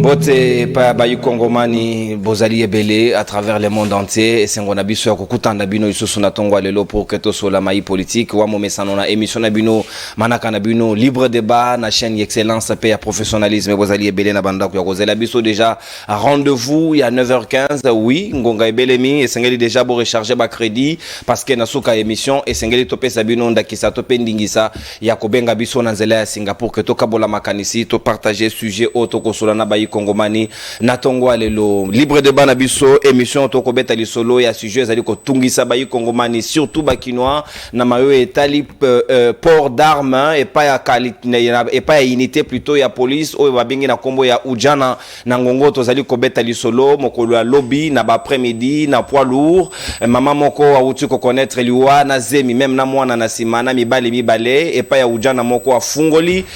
Bote pa bayu Kongomani bozali ebele à travers le monde entier et sengona biso ya kokutana bino isusu na tongwa lelo pour que to sola mai politique wa momesano na émission na bino manaka na bino libre débat na chaîne excellence paix professionnalisme bozali ebele na banda ko kozela biso déjà à rendez-vous il y a 9h15 oui ngonga ebelemi et sengeli déjà bo recharger ba crédit parce que na suka émission et sengeli topé sabino ndakisa topé ndingisa ya kobenga biso na nzela ya Singapour que to kabola makanisi to partager sujet auto ko sola na bayi Kongomani natongwa lelo libre débat na biso émission to ko beta lisolo ya sujet zali ko tungisa bayi Kongomani surtout bakinois na mayo etali port d'armes et pas ya qualité et pas ya unité plutôt ya police o babingi na kombo ya ujana na ngongo to zali ko beta lisolo mokolo ya lobby na ba après-midi na poids lourd mama moko auti ko connaître liwa na zemi même na mwana na simana mibale et pas ya ujana moko afungoli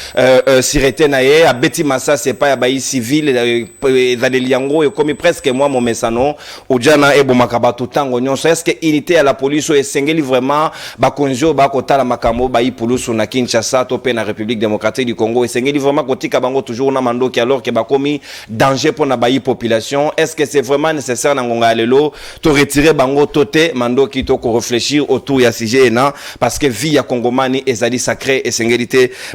sirete na ye abeti massa c'est pas ya bayi civil ezaleli yango ekomi presque moi mon mesano ujana ebomaka bato tango nyonso est-ce que unité à la police esengeli vraiment bakonjo bakotala makambo bayi pulusu na Kinshasa to pe na République démocratique du Congo esengeli vraiment kotika bango toujours na mandoki alors que bakomi danger pour na bayi population est-ce que c'est vraiment nécessaire na ngonga lelo to retirer bango toté mandoki to ko réfléchir autour ya sujet na parce que vie ya Kongomani ezali sacré esengeli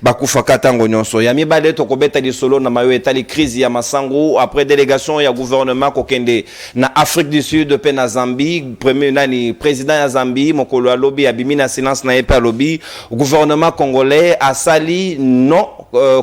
bakufaka tango nyonso ya mibale to kobeta di solo na mayo etali crise ya Masangu après délégation ya gouvernement kokende na Afrique du Sud pe na Zambie premier nani président ya Zambie mokolo ya lobby abimi na silence na epa lobby gouvernement congolais a sali non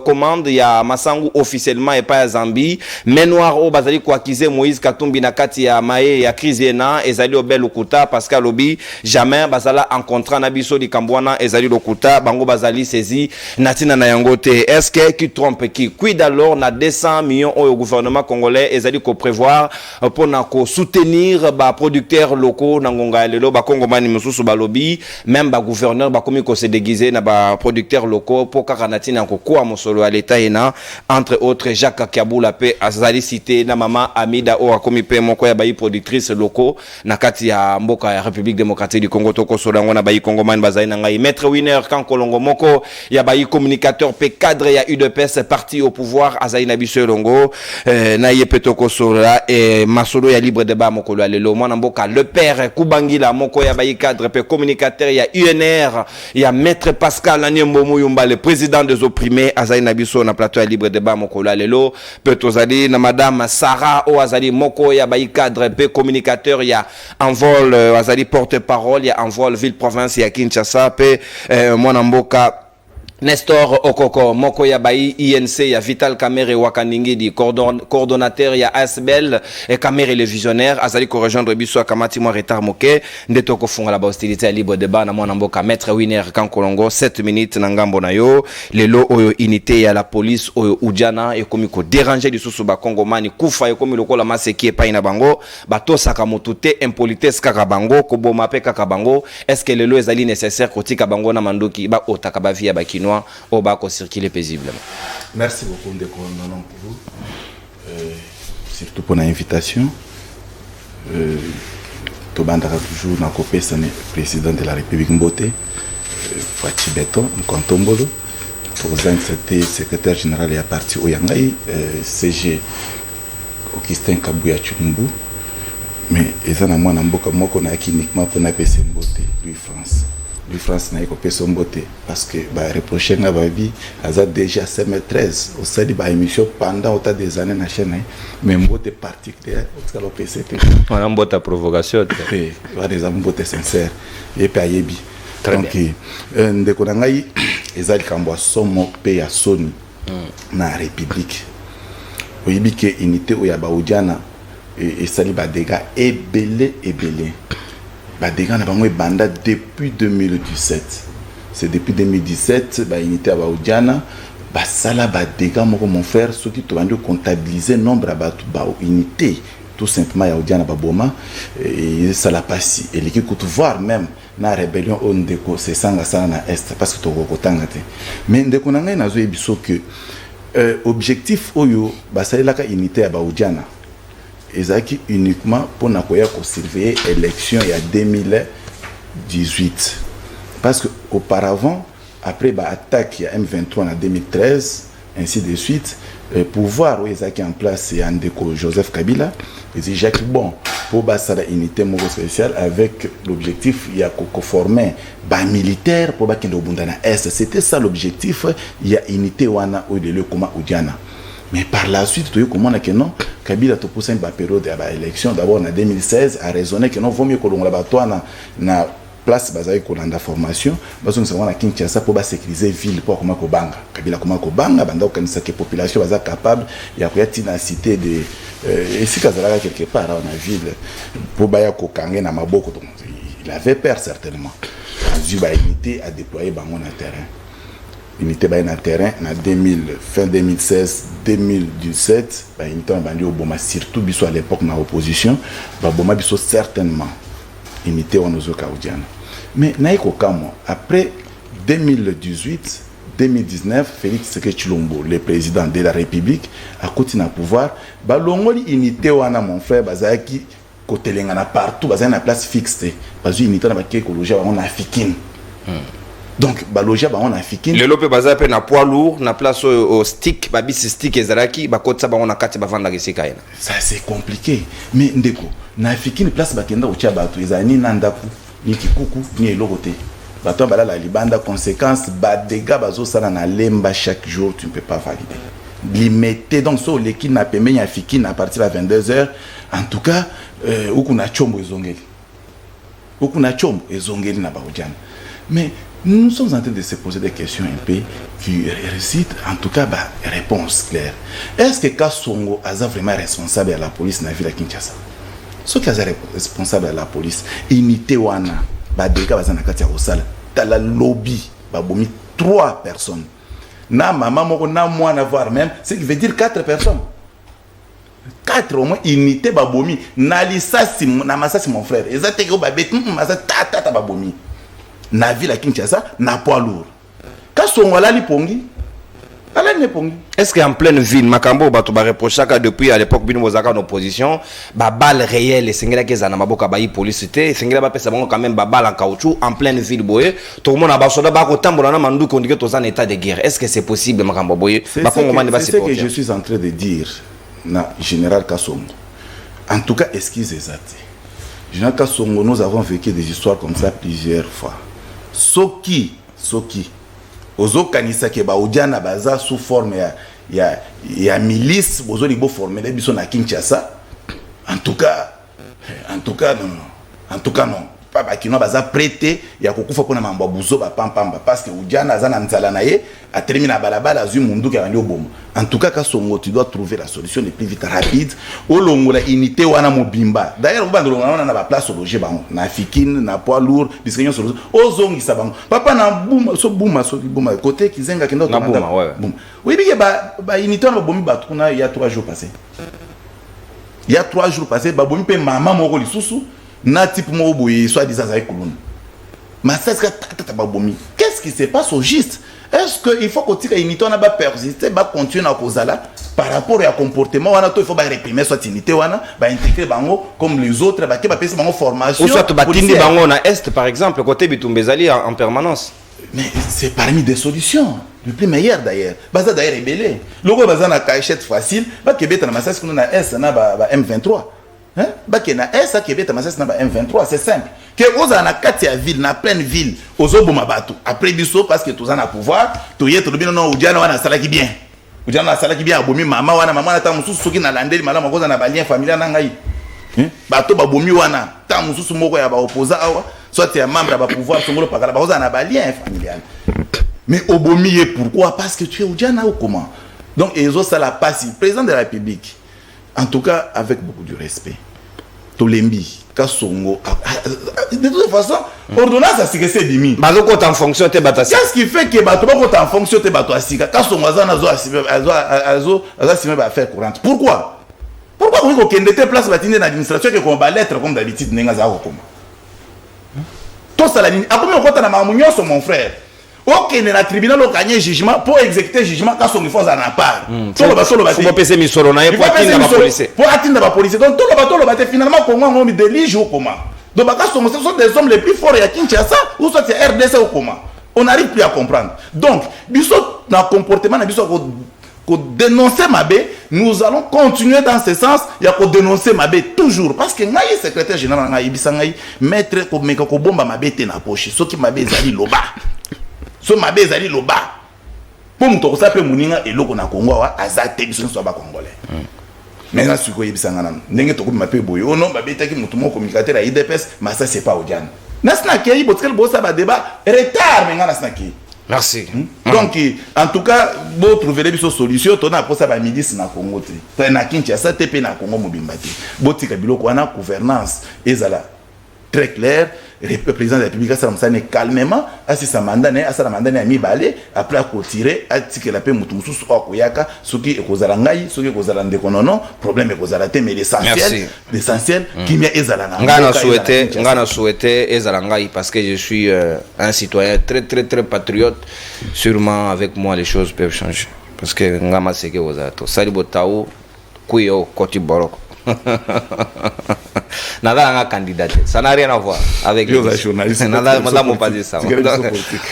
commande ya Masangu officiellement et pas ya Zambie mais noir o bazali ko accuser Moïse Katumbi na kati ya maye ya crise na ezali obel okuta parce que lobby jamais bazala en contrat na biso di kambwana ezali lokuta bango bazali saisi natina na yangote est-ce que qui trompe qui quid alors na 200 millions au gouvernement congolais ezali ko prévoir pour na ko soutenir ba producteurs locaux na ngonga lelo ba Kongomani mususu ba lobby même ba gouverneur ba komi ko se déguiser na ba producteurs locaux pour kakanatina ko kwa mosolo à l'état ena entre autres Jacques Kabula pe azali cité na mama Amida o akomi pe moko ya ba productrice locaux na kati ya mboka ya République démocratique du Congo to ko solango na ba Kongomani bazali na ngai maître winner kan kolongo moko ya ba communicateur pe cadre ya UDPS parti au pouvoir azali na biso longo na yepeto ko sola et masolo ya libre débat mokolo lelo mwana mboka le père Kubangila moko ya ba cadre pe communicateur ya UNR ya maître Pascal Anyembo Muyumba le président des opprimés azali na biso na plateau ya libre débat mokolo lelo pe tozali na madame Sarah o azali moko ya ba cadre pe communicateur ya envol azali porte-parole ya envol ville province ya Kinshasa pe mwana mboka Nestor Okoko moko ya bayi INC ya Vital Kamere Wakaningi di coordonnateur ya ASBL et Kamere le visionnaire azali ko rejoindre biso akamati mo retard moke ndeto ko funga la hostilité ya libre débat na mwana mboka maître winner kankolongo 7 minutes na ngambo na yo lelo oyo unité ya la police oyo ujana e komi ko déranger lisusu ba Kongomani kufa e komi lokola maseki e pa ina bango bato saka motute impolitesse kaka bango ko boma pe kaka bango est-ce que lelo ezali nécessaire kotika bango na mandoki ba otaka ba via ba kino au bas qu'on circule paisiblement. Merci beaucoup de pour vous, surtout pour l'invitation. Tobandara toujours dans le président de la République Mbote, Fachi Beton, Nkontombolo, pour c'était secrétaire général et à partir au Yangaï, CG Augustin Kabouya Chumbu, mais ils ont un mboka moko na uniquement pour na PC Mbote, lui France. Lui France n'a pas son beauté parce que bah reprocher na babi a déjà CM13 au sein de ba émission pendant autant des années na chaîne mais beauté particulière au cas PCT on a une provocation et va des amours beauté sincère et puis ayebi donc ndeko na ngai ezali kambo somo pe ya soni na république oyebi ke unité o ya ba odiana et sali ba dégâts ebele Badega na bango banda depuis 2017. C'est depuis 2017 ba unité ba Odiana ba sala ba dega moko mon frère ceux qui ont comptabiliser nombre ba unité tout simplement ya Odiana ba boma et ça la passe et l'équipe coûte voir même na rébellion on ndeko c'est sanga sana na est parce que to kotanga te mais ndeko na ngai nazo ebiso que objectif oyo ba sala ka unité ya ba Odiana ezaki uniquement pour nakoya ko surveiller élection il y a 2018 parce que auparavant après ba attaque il y a M23 en 2013 ainsi de suite. Pouvoir où ils ont en place, c'est Andeko Joseph Kabila, et c'est Jacques Bon, pour bâtir la unité spéciale avec l'objectif, il y a former des militaires pour bâtir le Bundana Est. C'était ça l'objectif, il y a unité wana ou de l'Ekoma ou Diana. Mais par la suite, tu vois comment on a que non, Kabila a poussé une période d'élection, d'abord en 2016, a raisonné que non, il vaut mieux que l'on la place basée sur la formation, parce que nous avons à Kinshasa pour sécuriser ville pour comment Kobanga. Kabila comment Kobanga, banda au Kanisa que population va capable, il y a une cité de et si Kazala quelque part dans la ville pour baya Kokangé na maboko, donc il avait peur certainement. Zuba unité a déployé bango na terrain. Unité ba na terrain na 2000 fin 2016 2017 ba unité on bandi au Boma surtout biso à l'époque na opposition, ba Boma biso certainement unité on ozo Kaudiana. Mais naiko kamo après 2018 2019 Félix Tshisekedi Tshilombo le président de la République a continué à pouvoir ba longoli unité wana mon frère bazaki kotelenga na partout bazana na place fixe parce unité na ba écologie on africaine. Donc balogia ba on africaine le lope baza pe na poids lourd na place au stick ba bis stick ezalaki ba kotsa ba on a kati ba vanda kesika ina ça c'est compliqué mais ndeko na africaine place ba kenda ucha bato ezani na ndaku ni kikuku ni elokote bato bala la libanda conséquence ba dégâts bazo sala na lemba chaque jour tu ne peux pas valider limité donc so l'équipe na pemenya africaine à partir de 22h en tout cas ukuna chombo ezongeli na baodiana mais nous sommes en train de se poser des questions un peu qui récitent en tout cas bah, réponse claire. Est-ce que Kasongo est vraiment responsable de la police dans la ville de Kinshasa? Ce qui est responsable de la police, unité wana, bah des gars bazana katia osala, dans la lobby, bah bomi 3 personnes. Na maman moko na moi na voir même, ce qui veut dire 4 personnes. 4 au moins unité bah bomi, na lisasi na masasi mon frère. Ezate ko ba bet masasi tata ba bomi. Na ville à Kinshasa na poids lourd. Kasongo la li pongi. Ala ne pongi. Est-ce qu'en pleine ville makambo bato ba reprocher que depuis à l'époque bino bozaka en opposition ba balle réelle sengela kezana maboka ba police sengela ba pesa bango quand même ba balle en caoutchouc en pleine ville boye tout le monde a ba soda ba ko tambola na mandu ko ndike to en état de guerre. Est-ce que c'est possible makambo boye ba kongomani ba c'est ce que je suis en train de dire na général Kasongo. En tout cas excusez-moi. Général Kasongo, nous avons vécu des histoires comme ça plusieurs fois. Soki ozo kanisa ke ba odiana baza sous forme ya milice bozo libo former les biso na Kinshasa en tout cas non pas ba kino baza prêté ya kokufa pona mamba buzo ba pampamba parce que odiana azana nzala na ye a terminé à balabala azu mundu ka ndio bomo en tout cas Kasongo tu dois trouver la solution le plus vite rapide olongo la unité wana mobimba d'ailleurs on va ndolonga na ba place loger bango na fikine na poids lourd discussion sur ozongisa bango papa na bouma côté kizenga kendo na bouma ouais boum oui bien ba unité na bomi ba kuna il y a 3 jours passés ba bomi pe mama moko lisusu na type mo boye soit disant avec kuluna masaka tata ba bomi qu'est-ce qui se passe au juste? Est-ce qu'il faut que tu unité on a persister ba continuer à kozala par rapport à comportement wana to il faut ba réprimer soit unité wana ba intégrer bango comme les autres ba ke ba pesa bango formation ou soit ba tindi bango na est par exemple côté Bitumbezali en permanence. Mais c'est parmi des solutions le plus meilleur d'ailleurs baza d'ailleurs rebelle logo baza na cachette facile ba kebeta na masasi kuna na est na ba M23 hein ba ke na est kebeta masasi na ba M23 c'est simple que oza na kati ya ville na pleine ville ozoboma bato après biso parce que tous en a pouvoir to yeto lobino no ujana wana salaki bien abomi mama wana mama na ta mususu soki na landeli malama koza na ba lien familial na ngai bato babomi wana ta mususu moko ya ba opposant awa soit ya membre ba pouvoir songolo pakala ba koza na ba lien familial mais obomi pourquoi? Parce que tu es ujana ou comment? Donc ezo sala passi président de la République en tout cas avec beaucoup de respect Tolembi Kasongo de toute façon ordonnance à sécurité bimi bazo ko en fonction te batasi qu'est-ce qui fait que bato ko en fonction te bato asika Kasongo azana azo ba faire courante pourquoi on ko kende te place batine na administration que ko ba lettre comme d'habitude nenga za ko koma to sala ni akomi okota na mamunyoso mon frère ok na tribunal au gagner jugement pour exécuter jugement Kasongo faut en part solo ba faut pese misoro na pour atteindre la police donc tout le bate finalement comment on me délige ou comment donc Kasongo ce sont des hommes les plus forts à Kinshasa ou soit RDC ou comment on n'arrive plus à comprendre donc biso na comportement na biso dénoncer Mabé, nous allons continuer dans ce sens. Il y a dénoncer Mabé toujours. Parce que Ngaï, secrétaire général, Ngaï, maître, ko bomba Mabé te na poche. Ce qui Mabé zali loba. Ce Mabé zali loba. Pour nous, ça peut mouninga et l'eau na Congo, azate, ils sont pas congolais. Maintenant, ce que je n'ai pas mapé boyo, non, Mabé taki moutoumou communicateur à IDPS, mais ça c'est pas au Diane. Nasnaki, il faut que le débat retard, mais Nasnaki. Merci. Donc, en tout cas, vous trouverez une solution. On a posé à midi na Congo. Na Kinshasa, TP na Congo mobimbati. Boti kabilo ko na gouvernance ezala très clair. Le président de la République ça me calmement. Asi sa mandat ne, asa la mandat ne mi balé après à tirer, à tirer la paix mutumu sous koyaka, soki ekozala ngai, soki ekozala ndekonono, problème ekozala te mais l'essentiel qui m'a ezala ngai. Ngana souhaité ezala ngai parce que je suis un citoyen très patriote. Sûrement avec moi les choses peuvent changer parce que ngama seke ozato. Sali botao kuyo koti boroko. Nada un candidat, ça n'a rien à voir avec les journalistes. Nada, madame, pas dit ça.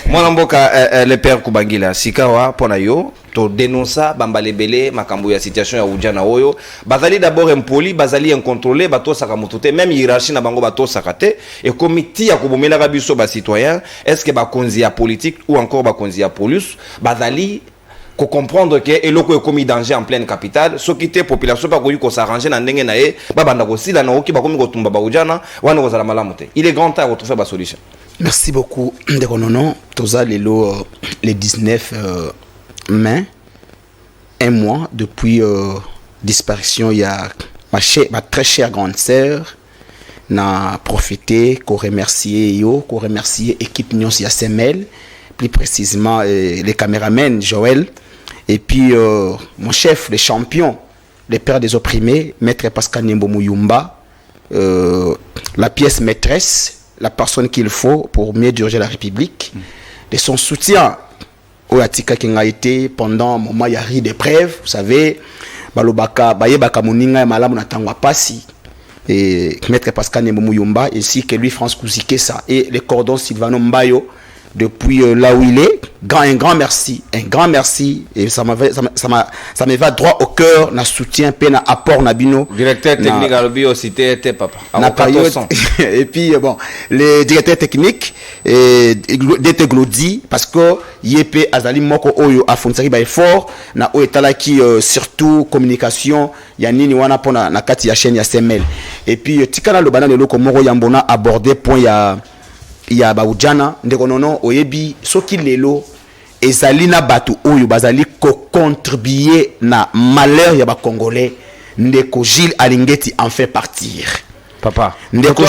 Mon amboka, le père Kubangila, Sikawa, Ponayo, to dénonça, Bambalebele, Makambo, la situation à Oudjana Oyo, Bazali d'abord impoli, Bazali incontrôlé, Bato Sakamotote, même hiérarchie n'a bango Bato Sakate, et comité à Kubomela Rabiso, bas citoyen, est-ce que Bakonzia politique ou encore Bakonzia police, Bazali, qu'on comprendre que et loko commis danger en pleine capitale ce qui était population pas ko s'arranger na ndenge na e babanda ko sila na oki ba komi ko tumba ba ujana wana ko zala malamote. Il est grand temps de retrouver ba solution. Merci beaucoup Ndekonono toza lelo le 19 mai un mois depuis disparition il y a ma très chère grande sœur na profité ko remercier équipe Nyons ya Semel plus précisément les caméramens Joël. Et puis, mon chef, le champion, le père des opprimés, maître Pascal Nembo Mouyumba, la pièce maîtresse, la personne qu'il faut pour mieux diriger la République, de son soutien au Atika Kengaïté pendant un moment, il y a ri d'épreuve, vous savez, Balobaka, Bayebaka Moninga, Malam Natangwa Passi, et maître Pascal Nembo Mouyumba, ainsi que lui, France Kouzikessa, et le cordon Sylvano Mbayo, depuis là où il est, un grand merci, et ça me va droit au cœur, na soutien, na apport, na bino. Directeur technique à l'objet aussi, était papa. Et puis bon, les directeurs techniques, d'été glodi, parce que Yépe Azali Moko Oyo a fonctionné by effort, na Oetala qui surtout communication, Yanini wana pona na kati ya chaîne ya SML. Et puis Tikana le banane loko Moro Yambona abordé point ya baujana ndekonono oyebi soki lelo ezali na batu oyo bazali ko contribuer na malheur ya ba congolais ndeko Gilles Alingeti en fait partir papa ndeko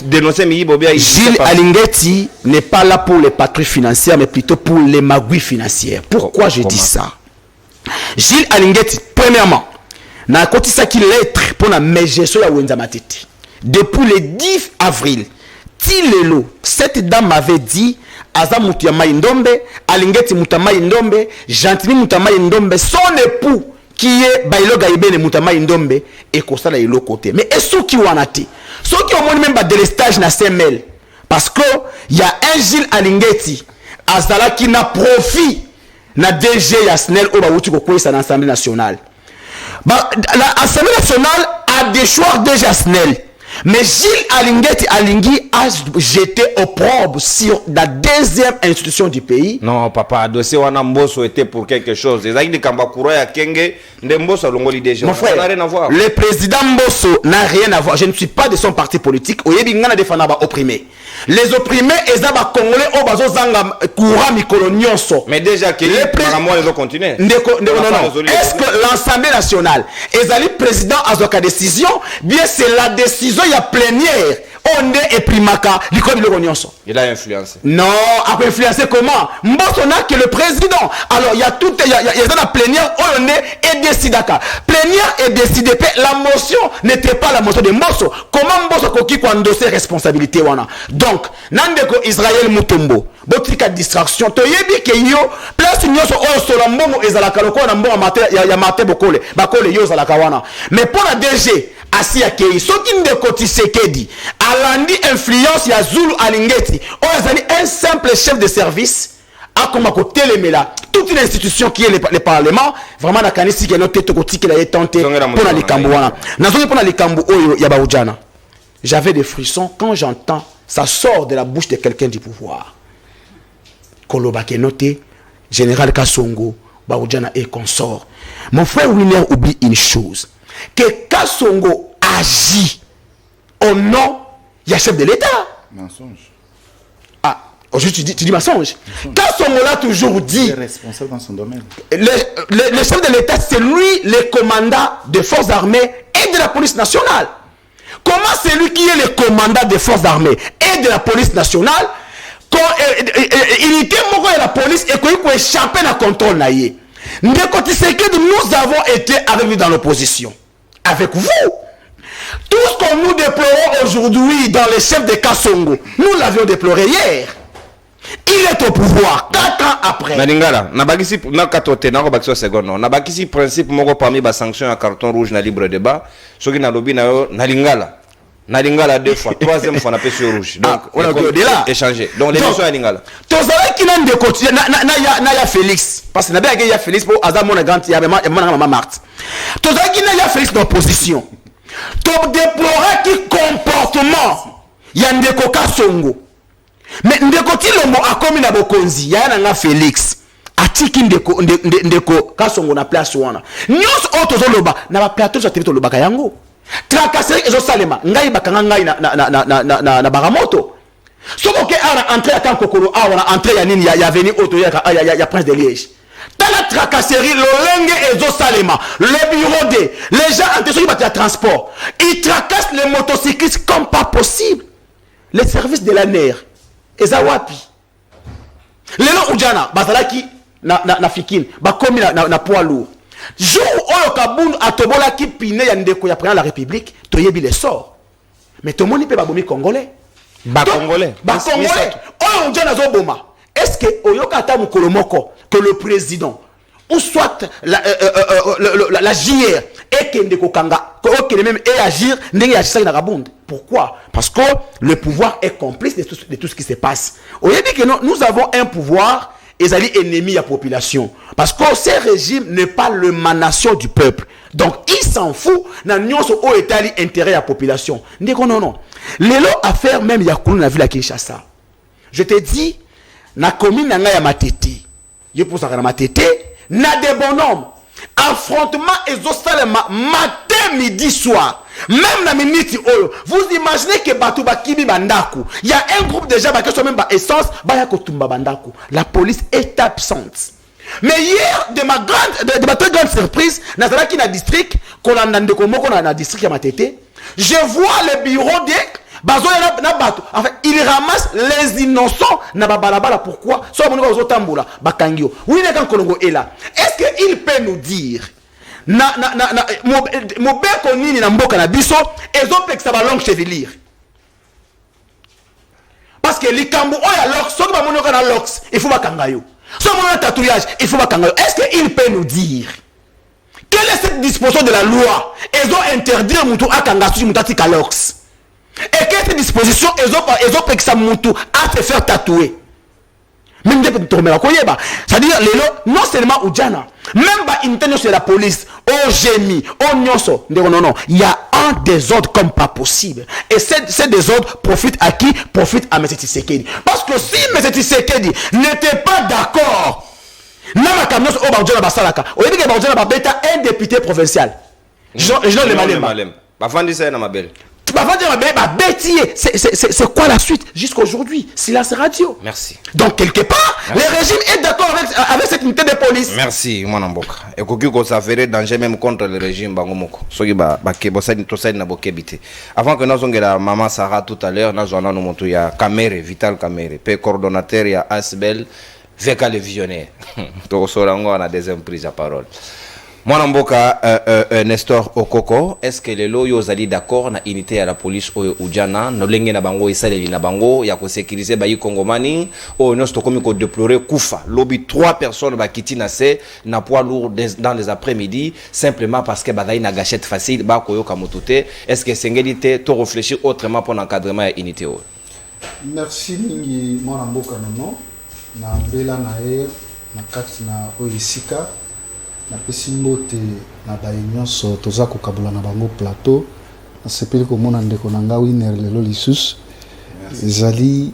dénoncer Gilles Alingeti n'est pas là pour les patrouilles financières mais plutôt pour les magouilles financières. Pourquoi je dis ça? Gilles Alingeti premièrement na kotisa ki lettre pour na mejeso ya wenza matete depuis le 10 avril. Tilelo, cette dame m'avait dit Aza Moutiama Indombe, Alingeti Moutama Indombe, Gentini Moutama Indombe, son époux qui est Bailo Gaïbene Moutama Indombe, et Kosala Ilo côté. Mais est-ce qui wanati? Ceux qui ont même pas délestage na CML. Parce que il y a un Gilles Alingeti, Azala qui n'a profit na DG Yasnel au Baouti Kokoy sa l'Assemblée nationale. L'Assemblée nationale a des choix de Yasnel. Mais Gilles Alingeti Alingui a jeté opprobre sur la deuxième institution du pays. Non, papa, dossier wana Mbosso était pour quelque chose. Les aïe de Kambakura ya Kenge, de Mbosso longoli déjà. Mon frère, ça n'a rien à voir. Le président Mbosso n'a rien à voir. Je ne suis pas de son parti politique. Oyebi ngana defana ba opprimés. Les opprimés, ils ont congolais au bazo zanga courant mikolonionso. Mais déjà que les présidents ils ont continué. Non. Est-ce que l'Assemblée nationale, les président a une décision, bien c'est la décision il y a plénière. On est primaka, il a influencé. Non, a influencé comment? Mbosso n'a que le président. Alors il y a tout, il y a la plénière, on est et décidaka. Plénière et décidé. La motion n'était pas la motion de Mbosso. Comment Mbosso koki ko endosser responsabilité wana? Donc, nandeko Israël Mutombo, botika distraction. To yebi ke yo place nyoso o solambongo ezalaka lokona na mbongo mate ya mate bokole. Bakole yo ezalaka wana. Mais pour la DG asi akei soki ndeko Tshisekedi alandi influence ya Zulu Alingeti o ezali un simple chef de service a comme à côté les là toute une institution qui est le parlement vraiment na kanisi qui est notre tête qui a tenté pour les Cambouana nazongi pour les Cambou oyo ya baujana. J'avais des frissons quand j'entends ça sort de la bouche de quelqu'un du pouvoir Koloba qui est noté général Kassongo baujana et consort. Mon frère Willer oublie une chose, que Kassongo agit au nom du chef de l'État. Mensonge. Ah, aujourd'hui tu dis mensonge. Kassongo l'a toujours dit. Il est responsable dans son domaine. Le chef de l'État, c'est lui le commandant des forces armées et de la police nationale. Comment c'est lui qui est le commandant des forces armées et de la police nationale, unité moko de la police et qu'on peut échapper à la contrôle naïe. Nous avons été avec lui dans l'opposition. Avec vous. Tout ce que nous déplorons aujourd'hui dans les chefs de Kassongo, nous l'avions déploré hier. Il est au pouvoir 4 ans après. Nalingala, nabakisi na katote na ko seconde. Nabakisi principe moko parmi ba sanction à carton rouge na libre débat. Soki na lobby na yo nalingala. Nalingala 2 fois, 3e fois na pêche rouge. Donc on a échanger. Donc l'émission à Nalingala. Tozala qui n'a de côté na ya Félix parce que na bien que ya Félix pour azam mon grand ya maman Marthe. Tozala qui na ya Félix d'opposition. To déplorer qui comportement ya ndeko Kassongo. Mais ndeko Tilombo a commis na bokonzi ya na Félix. Atiki ndeko Kassongo na place wana. Nyos otozoloba na ba plateau za territoire lobaka yango. Tracasserie ezo salema ngai bakanga ngai na baramoto. Soko ke ara entrée à tant kokolo ara entrée ya nini ya veni auto ya prince de Liège. Dans la tracasserie lolenge ezo salema le bureau de les gens en dessous de transport, ils tracassent les motocyclistes comme pas possible. Les services de la NER ezawapi. Lelo ujana bazalaki na fikine bakomi na poids lourd. Jour oyo Kabundu atobola ki pine ya ndeko ya président de la République, toyebi les sorts. Mais tout le monde peut babomi congolais. Congolais. Oyo njana zo boma. Est-ce que oyoka ata mukolo moko que le président ou soit la JR et que ndeko kanga que même et agir ndenge agir na Kabundu. Pourquoi? Parce que le pouvoir est complice de tout ce qui se passe. Oyebi que nous avons un pouvoir et ça dit ennemi à la population. Parce que ce régime n'est pas l'émanation du peuple. Donc il s'en fout. N'a nyonso au état intérêt à la population. Non. Lelo affaire même Yakoulou na ville à Kinshasa. Je te dis, na commune na ya Matete. Je pour ça na Matete, na des bonhommes. Affrontement exosalema matin, midi, soir. Même la minute oyo, vous imaginez que Batouba Kibi Bandaku, il y a un groupe de gens qui sont même essence, Bayakotumba Bandaku. La police est absente. Mais hier, de ma très grande surprise, dans le district, qu'on a dans le district à Matete, je vois le bureau de Bazo en fait, il ramasse les innocents na balabala. Pourquoi? Soit mon gars Tambula, Bakangio. Oui, les gens Kolongo est là. Est-ce qu'il peut nous dire mobeko nini na mboka na biso ezopekisa ba longue chevelure? Parce que likambo oya lox soki ba monoka na lox il faut bakanga yo. Soki monoka tatouage il faut bakanga yo. Est-ce qu'il peut nous dire quelle est cette disposition de la loi? Ezo interdire mutu akanga su mutu atika lox. Et quelle est cette disposition ezopekisa mutu à se faire tatouer? Même des petits tourments, c'est-à-dire, non seulement Oudjana, même l'intention de la police, au génie, au nyonso, non, il y a un désordre comme pas possible. Et ce désordre profite à qui? Profite à M. Tshisekedi. Parce que si M. Tshisekedi n'était pas d'accord, un député provincial, Jean Le Malem. C'est quoi la suite jusqu'aujourd'hui? Silence radio. Merci. Donc quelque part, merci. Le régime est d'accord avec cette unité de police. Merci, mon amboka. Et qu'on s'avérait danger même contre le régime bangomoko. Avant que nous ayons la maman Sarah tout à l'heure, nous avons ya Kamere, Vital Kamere, pe coordonnateur ya Asbel, Veka le visionnaire. Donc on a deuxième prise de parole. Mwanamboka Nestor Okoko, est-ce que les loyaux sont d'accord na unité à la police ou Oudjana, no lenge na bango isaleli na bango ya ko sécuriser bayi Kongomani ou nous stokomi ko déplorer Koufa. Lobby 3 personnes ba kiti na se na poids lourd dans les après-midi simplement parce que badayi na gâchette facile ba ko yoka motute. Est-ce que sengeli to réfléchir autrement pour l'encadrement ya unité? Merci mingi Mwanamboka nono. na mbela na ye na kati na oisika na pesi mbote na baye nyonso toza kokabula na bango plateau na sepeli komona ndeko na nga Winner lelo lisusu ezali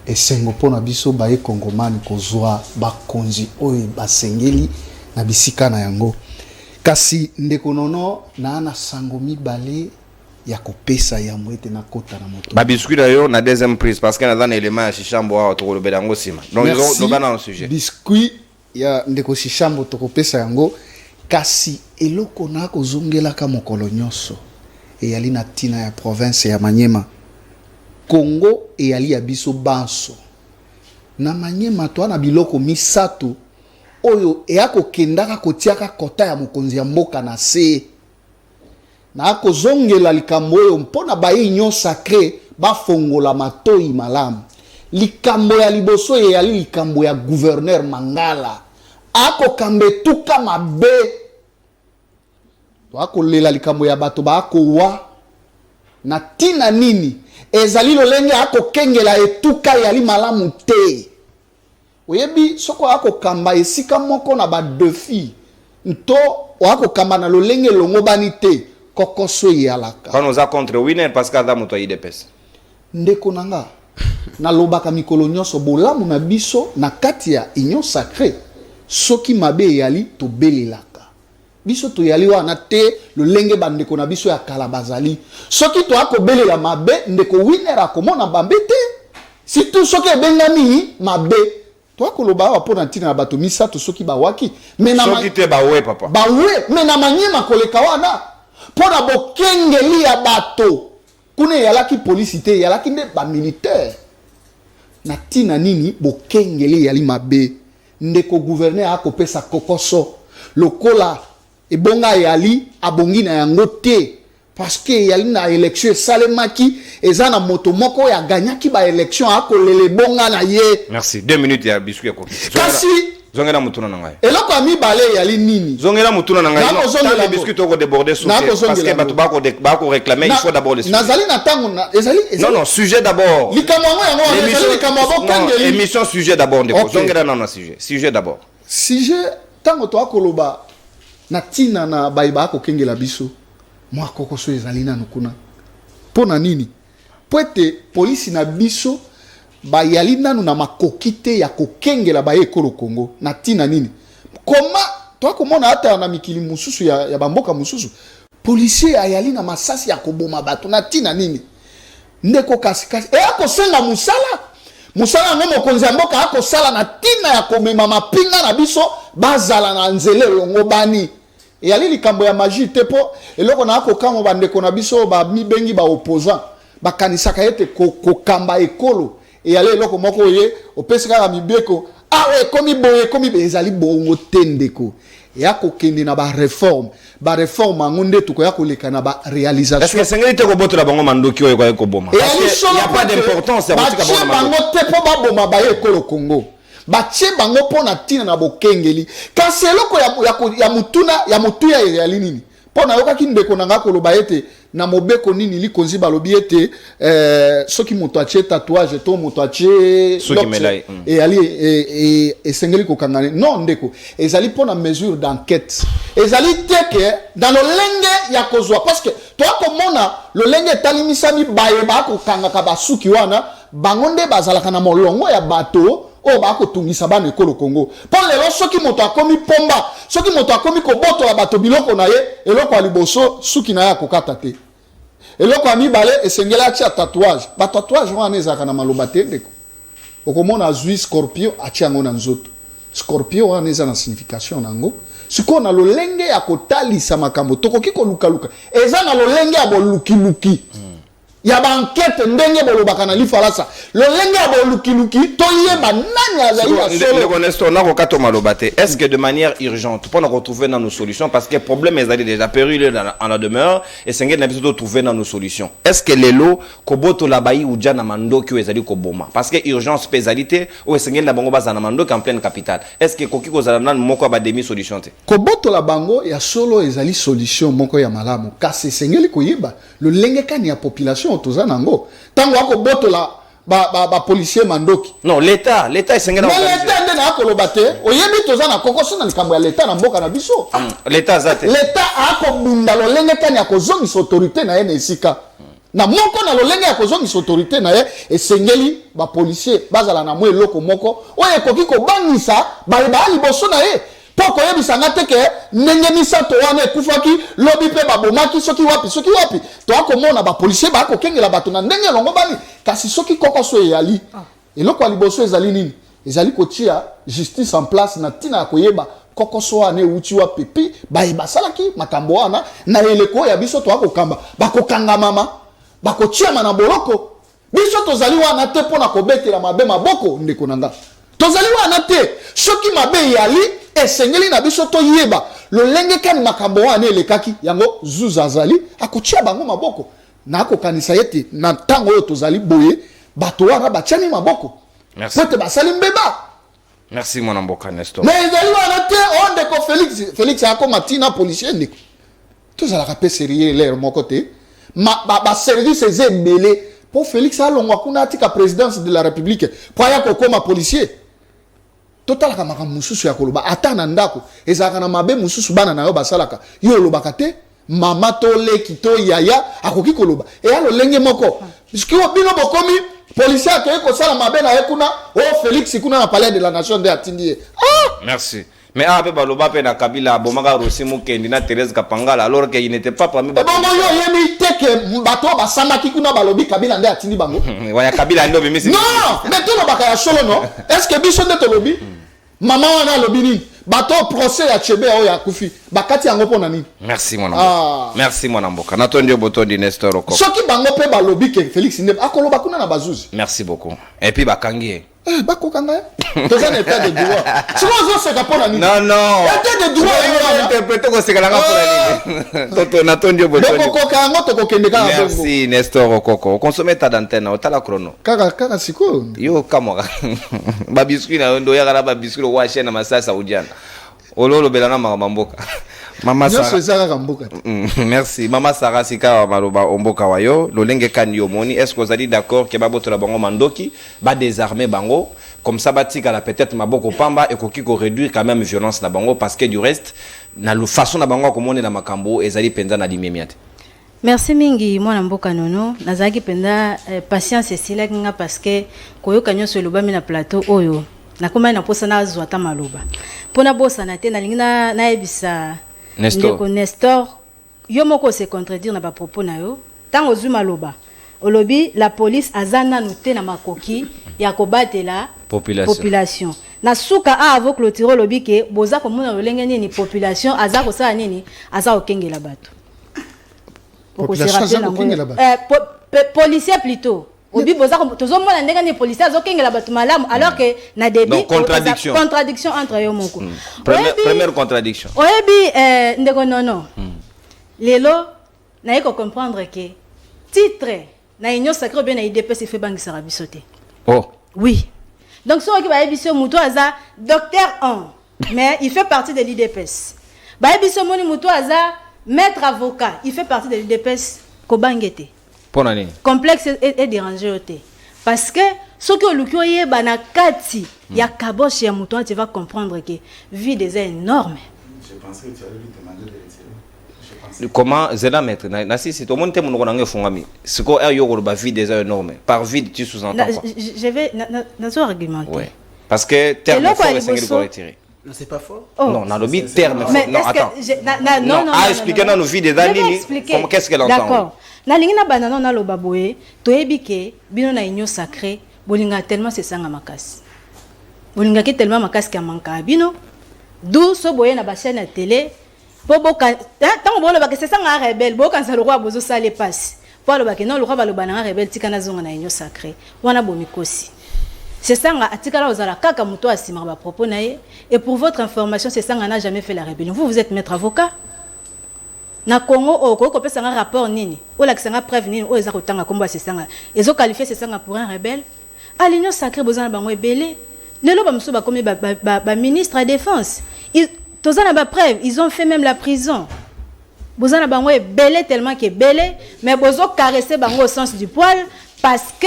esengo mpona biso baye kongomani kozwa bakonzi oyo basengeli na bisika na yango kasi ndeko nono na sango mibale ya kopesa ya mwete na kota na moto ba biscuit d'ailleurs na deuxième prise parce que na dans élément ya Shishambo wa to kolobela yango sima donc ils ont dans le sujet biscuit ya ndeko Shishambo to kopesa yango kasi eloko na kozongela ka mokolo nyonso e yali na tina ya province ya Manyema Congo e yali ya biso banso na Manyema to na biloko misato oyo e akokendaka kotiaka kota ya mokonzi ya mboka na se na akozongela likambo oyo mpona baye union sacré bafongola matoi malamu likambo ya liboso ye yali likambo ya gouverneur Mangala akokambe tuka mabe to akolela likambo ya bato bakowa na tina nini ezali lolenge akokengela etuka yali malamu te oyebi soko akokamba esika moko na ba défi nto akokamba na lolenge longo bani te kokoso yalaka quand on a contre Winner parce que Adam to IDPS ndeko nanga na lobaka mikolo nyonso bolamu na biso na kati ya union sacrée soki mabe yali to belelaka biso to yali wana te lolenge bandeko na biso ya kala bazali soki to akobelela mabe ndeko Winner akomona bambe te surtout soki ebengami mabe to akoloba wa pona ntina na bato misato soki bawaki mena soki te bawe papa bawe mena Manyema koleka wana pona bokengeli ya bato kuna yalaki polisi te yalaki nde ba militaire na tina nini bokengeli yali mabe ndeko gouverneur akopesa kokoso lokola ebonga yali abongi na yango te parce que yali na élection salemaki ezana moto moko ya gagnaki ba élection akolele bonga na ye. Merci 2 minutes ya biscuit ya koki kasi zongela mutuna na ngai eloko ami bale yali nini zongela mutuna na ngai les biscuits to ko déborder sur parce que bato ba ko réclamer il faut d'abord les sujets nazali na tango na ezali non sujet d'abord likamwa yango ezali likamwa bokangeli émission sujet d'abord ndeko zongela na sujet d'abord sujet tango to akoloba na tina na baiba akokengela biso mwa kokoso ezali nanu kuna pona nini poete polisi na biso bayali nanu na makokite ya kokengela baye ekolo Congo na tina nini koma to akomona ata na mikili mususu ya bamboka mususu policier ayali na masasi ya koboma bato na tina nini ndeko kasi e akosenga musala ngo mokonzi ya mboka akosala na tina ya komema mapinga na biso bazala na nzele longo bani yali likambo ya magie te po eloko na akokamo bandeko na biso ba mibengi ba opposant bakanisaka ete kokamba ekolo yali eloko moko ye opesika ya mibeko awe komi boye komi ezali bongo tendeko ya kokende na ba réforme ngonde tuko ya koleka na ba réalisation est-ce que sengeli te ko botola bango mandoki oyo ko boma parce que il y a pas d'importance ya botika bango te po ba boma ba ekolo Congo batie bango pona tina na bokengeli kasi eloko ya mutuya yali nini pona yokaki ndeko na nga koloba ete na mobeko nini likonzi balobi ete soki moto atie tatouage to moto atie soki melai yali esengeli kokangana non ndeko ezali pona mesure d'enquête ezali teke dans lolenge ya kozwa parce que to akomona lolenge talimisami baye ba kokangaka basuki wana bango nde bazalaka na molongo ya bato o bako tungisa bana ekolo Congo pour lelo soki moto akomi pomba soki moto akomi koboto ya bato biloko na ye eloko ya liboso suki na ya kokata te eloko ya mibale esengela atia tatouage ba tatouage wana ezaka na maloba te ndeko okomona azui scorpion atia yango na nzoto scorpion wana eza na signification nango siko na lolenge ya kotalisa makambo tokoki kolukaluka eza na lolenge ya bolukiluki ya banquete ndenge bolobaka na lifalasa lolenge ya bolukiluki toyeba nani azali ya solo le connaissons na ko kato malobate est-ce que de manière urgente pour nous retrouver dans nos solutions parce que problème est déjà périlleux en la demeure et sengé na biso trouver dans nos solutions est-ce que lelo ko boto la bayi ou jana mandoki ezali ko boma parce que urgence pénalité ou sengé na bango bazana mandoki en pleine capitale est-ce que koki ko zala nan moko ba demi solution te ko boto la bango ya solo ezali solution moko ya malamu kasi sengeli ko yeba lolenge kani ya population toza nango tango ako botola ba policier mandoki. Non, l'État est sengena. Mais l'État nde na koloba te. Oyebi toza na kokoso na likambo ya l'État na mboka na biso. L'État zate. L'État a kobunda lolenge kani ya kozongisa autorité na ye na esika. Na moko na lolenge ya kozongisa autorité na ye esengeli ba policier bazala na mwe eloko moko oyo ekoki kobangisa bayeba liboso na ye. Poko yebisanga te ke ndenge misato wana ekufaki lobi pe babomaki soki wapi to akomona ba policier ba kokengela bato na ndenge longo bani kasi soki kokoso eyali eloko liboso ezali nini ezali kotia justice en place na tina koyeba kokoso wana euti wa pipi bayeba salaki makambo wana na eleko ya biso to akokamba bakokanga mama bakotia na boloko biso tozali wana te pona kobetela mabe maboko ndeko nanga tozali wana te soki mabe yali esengeli na biso to yeba lolenge kani makambo wana elekaki yango zuza azali akotia bango maboko na akokanisa yete na ntango oyo tozali boye bato wana batiani maboko pote basali mbeba. Merci mon amboka Nestor. Mais ezali wana te ondeko Félix akoma tina policier ndeko tozalaka pe sérieux l'air moko te ba service eze ebele po Félix alongwa kuna atika présidence de la République po aya kokoma policier totalaka makambo mususu ya koloba ata na ndako ezalaka na mabe mususu bana na yo basalaka yo olobaka te mama to leki to yaya akoki koloba eya lolenge moko puisque bino bokomi policier akoki kosala mabe na ye kuna o Félix kuna na palais de la nation de atindi ye. Merci. Mais après baloba pe na Kabila bomaka Rossi Mukendi na Thérèse Kapangala alors qu'il n'était pas parmi ba. Bon yo yemi teke bato basamaki kuna balobi Kabila nde atindi bango. Waya Kabila ndo bimisi. Non, mais to lobaka ya solo no. Est-ce que biso nde to lobi? Maman wana lobi ni bato procès ya Chebe o ya kufi bakati yango pona nini? Merci mon amboka. Merci mon amboka. Natondi botondi Nestor Okoko. Soki bango pe balobi ke Félix nde akoloba kuna na bazuzi. Merci beaucoup. Et puis bakangi. Bakokanga toza na état de droit. Siko ozoseka pona nini? Non. État de droit yo interpréter ko sekala nga pona nini? Toto natondi botondi. Doko kango to kokende ka. Merci Nestor Okoko. Consommer ta d'antenne otala chrono. Kaka siko. Yo kamoka. Ba biscuit na ndo ya gara ba biscuit wa chaîne na masasa udiana. Ololo belana mamboka. Mama Sarah. Merci. Mama Sarah Sika Maloba Omboka Wayo. Lolenge Kanyo Moni. Est-ce que vous êtes d'accord que Baboto la Bango Mandoki va désarmer Bango? Comme ça, Batika la peut-être Maboko Pamba et Kokiko réduire quand même violence na Bango parce que du reste, na la façon na Bango comme on est dans Makambo, et Zali Penda na Dimemiate. Merci mingi mwana mboka nono nazaki penda patience esila kinga parce que koyoka nyonso elobami na plateau oyo nakoma na posa na zwata maloba pona bosa na te na lingina na ebisa Nestor yo moko se contredire na ba propos na yo tango zu maloba olobi la police azana noté na makoki ya kobatela population na suka a avo clôturer lobi ke boza komona lolenge nini population aza ko sa nini aza okengela bato policier plutôt obi boza tozomona ndenge ni policier azokengela bato malamu alors que na début contradiction entre yo moko première contradiction oyebi ndeko nono lelo na yeko comprendre que titre na union sacrée bien na IDPS fait bangisa biso te oui donc so ki ba yebiso muto aza docteur 1 mais il fait partie de l'IDPS ba yebiso moni muto aza maître avocat, il fait partie de l'IDPS Kobangete. Pour l'année. Complexe et dérangé. Parce que ce que l'on y est banakati, il y a kabosh et mouton, tu vas comprendre que vie des est énorme. Je pensais que tu allais lui demander de retirer. Comment Zela mettre Nasi, c'est au monde où nous avons fait ce qu'on a eu vie des est énorme. Par vide, tu sous-entends quoi? Je vais dans argumenter. Oui. Parce que terme fort est singulier pour retirer. Non, c'est pas faux. Non, on a le terme. Non, attends. Non, expliquer dans nos vies des années. Qu'est-ce qu'elle entend? D'accord. Na lingina banana na lo baboye, to ebike bino na union sacrée, bolinga tellement c'est sanga makasi. Bolinga ki tellement makasi ka manka bino. D'où so boye na ba chaîne à télé, po boka tant bo lo ba que c'est sanga rebelle, bo kan sa lo roi bozo sale passe. Po lo ba que non lo roi ba lo bananga rebelle tika na zonga na union sacrée. Wana bomikosi. C'est ça, atikala ozala kaka muto asima ba propos nae. Et pour votre information, c'est ça, on n'a jamais fait la rébellion. Vous êtes maître avocat. Na Congo, au Congo, peut un rapport nini. Ou la kisanga preuve nini. Ou les akotanga kombo c'est ça. Ils ont qualifié c'est ça pour un rebelle. À l'union sacrée, besoin bango belé. Le loba msou ba comme ba ministre à défense. Ils tozana ba preuve. Ils ont fait même la prison. Besoin bango belé tellement que belé, mais besoin caresser bango au sens du poil. parce que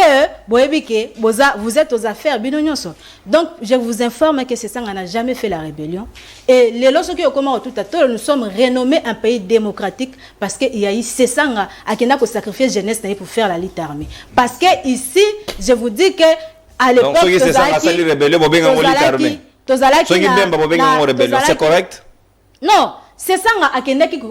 vous êtes aux affaires binonyonso. Donc je vous informe que Sesanga n'a jamais fait la rébellion et les lorsque nous sommes renommés un pays démocratique parce que il y a eu Sesanga à qui n'a pas sacrifié jeunesse pour faire la lutte armée. Parce que ici je vous dis que à l'époque c'est correct? Non, c'est ça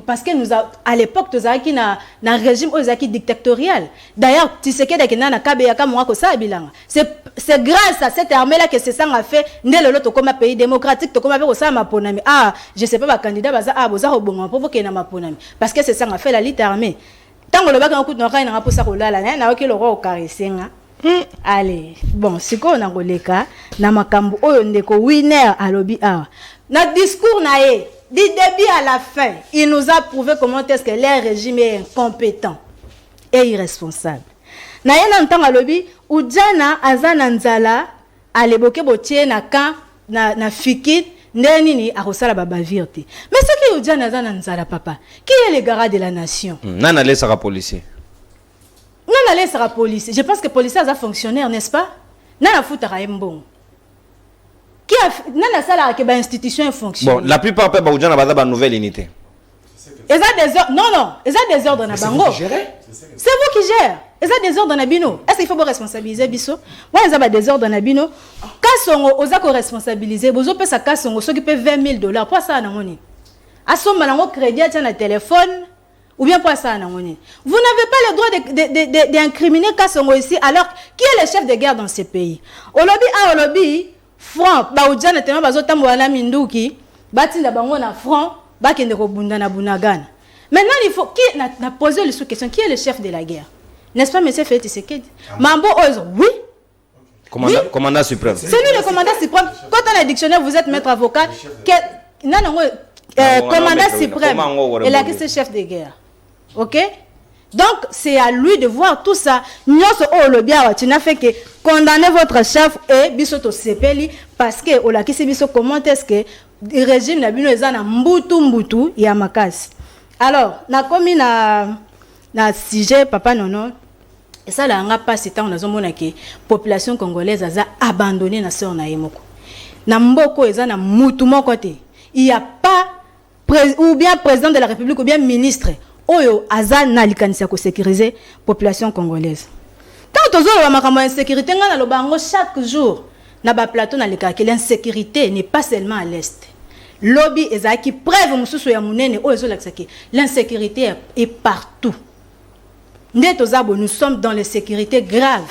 parce que nous à l'époque tozaki na régime ozaki dictatorial. D'ailleurs, Tshisekedi akena na kabeyaka mwako sa bilanga. C'est grâce à cette armée là que c'est ça a fait ndelo to comme pays démocratique to comme avec ça maponami. Ah, je sais pas ba candidat baza boza robonga pour que na maponami parce que c'est ça a fait la lutte armée. Tant le baka ngoutu noka na posa kolala na oki le roi au caressenga. Allez, bon, c'est quoi on a goleka na makambo oyo ndeko winner alobi a. Na discours nae du début à la fin, il nous a prouvé comment est-ce que leur régime est incompétent et irresponsable. Na yena ntanga lobi ujana azana nzala aleboke botie na kan na fikit ndenini akosala baba virte. Mais ce qui ujana azana nzala papa, qui est le garant de la nation? Nana laissera policier. Nana laissera policier. Je pense que policier a fonctionnaire, n'est-ce pas? Nana foutara mbon. Qui a nana sala que ba institution fonctionne. Bon, la plupart pe ba ujana baza ba nouvelle unité. Ils ont des ordres. Non, ils ont des ordres dans bango. C'est vous qui gérez. Ils ont des ordres dans bino. Est-ce qu'il faut vous responsabiliser biso? Moi ils ont des ordres dans bino. Kasongo oza ko responsabiliser, bozo pesa kasongo ceux qui paient $20,000 pour ça na ngoni. Asoma nango crédit à na téléphone ou bien pour ça na ngoni. Vous n'avez pas le droit d'incriminer kasongo ici alors qui est le chef de guerre dans ce pays? Olobi franc ba ujana tellement bazotambo wana minduki batinda bango na franc bakende ko bunda na bunagana. Maintenant il faut qui n'a posé le sous-question qui est le chef de la guerre? N'est-ce pas monsieur Félix Tshisekedi? Mambo Ozo, oui. Commandant suprême. C'est lui le commandant suprême. Quand on a le dictionnaire, vous êtes maître avocat. Commandant suprême. Et là, c'est chef de guerre. Ok? Donc, c'est à lui de voir tout ça. Nous tu n'as fait que condamner votre chef et bisoto sepeli parce que ola kisi biso comment est-ce que le régime na bino ezana mbutu ya makasi. Alors, na komi na sujet papa nono et ça là nga pas c'est temps na zomona que population congolaise a abandonné na sœur na yemoko. Na mboko ezana mutu moko te. Il y a pas ou bien président de la République ou bien ministre oyo aza na likanisa ko sécuriser population congolaise. Tant aux autres makambo insécurité nga na lobango chaque jour na ba plateau na leka que l'insécurité n'est pas seulement à l'est. Lobby ezaki preuve mususu ya munene oyo zolakisaki l'insécurité est partout. Nous sommes dans l'insécurité grave.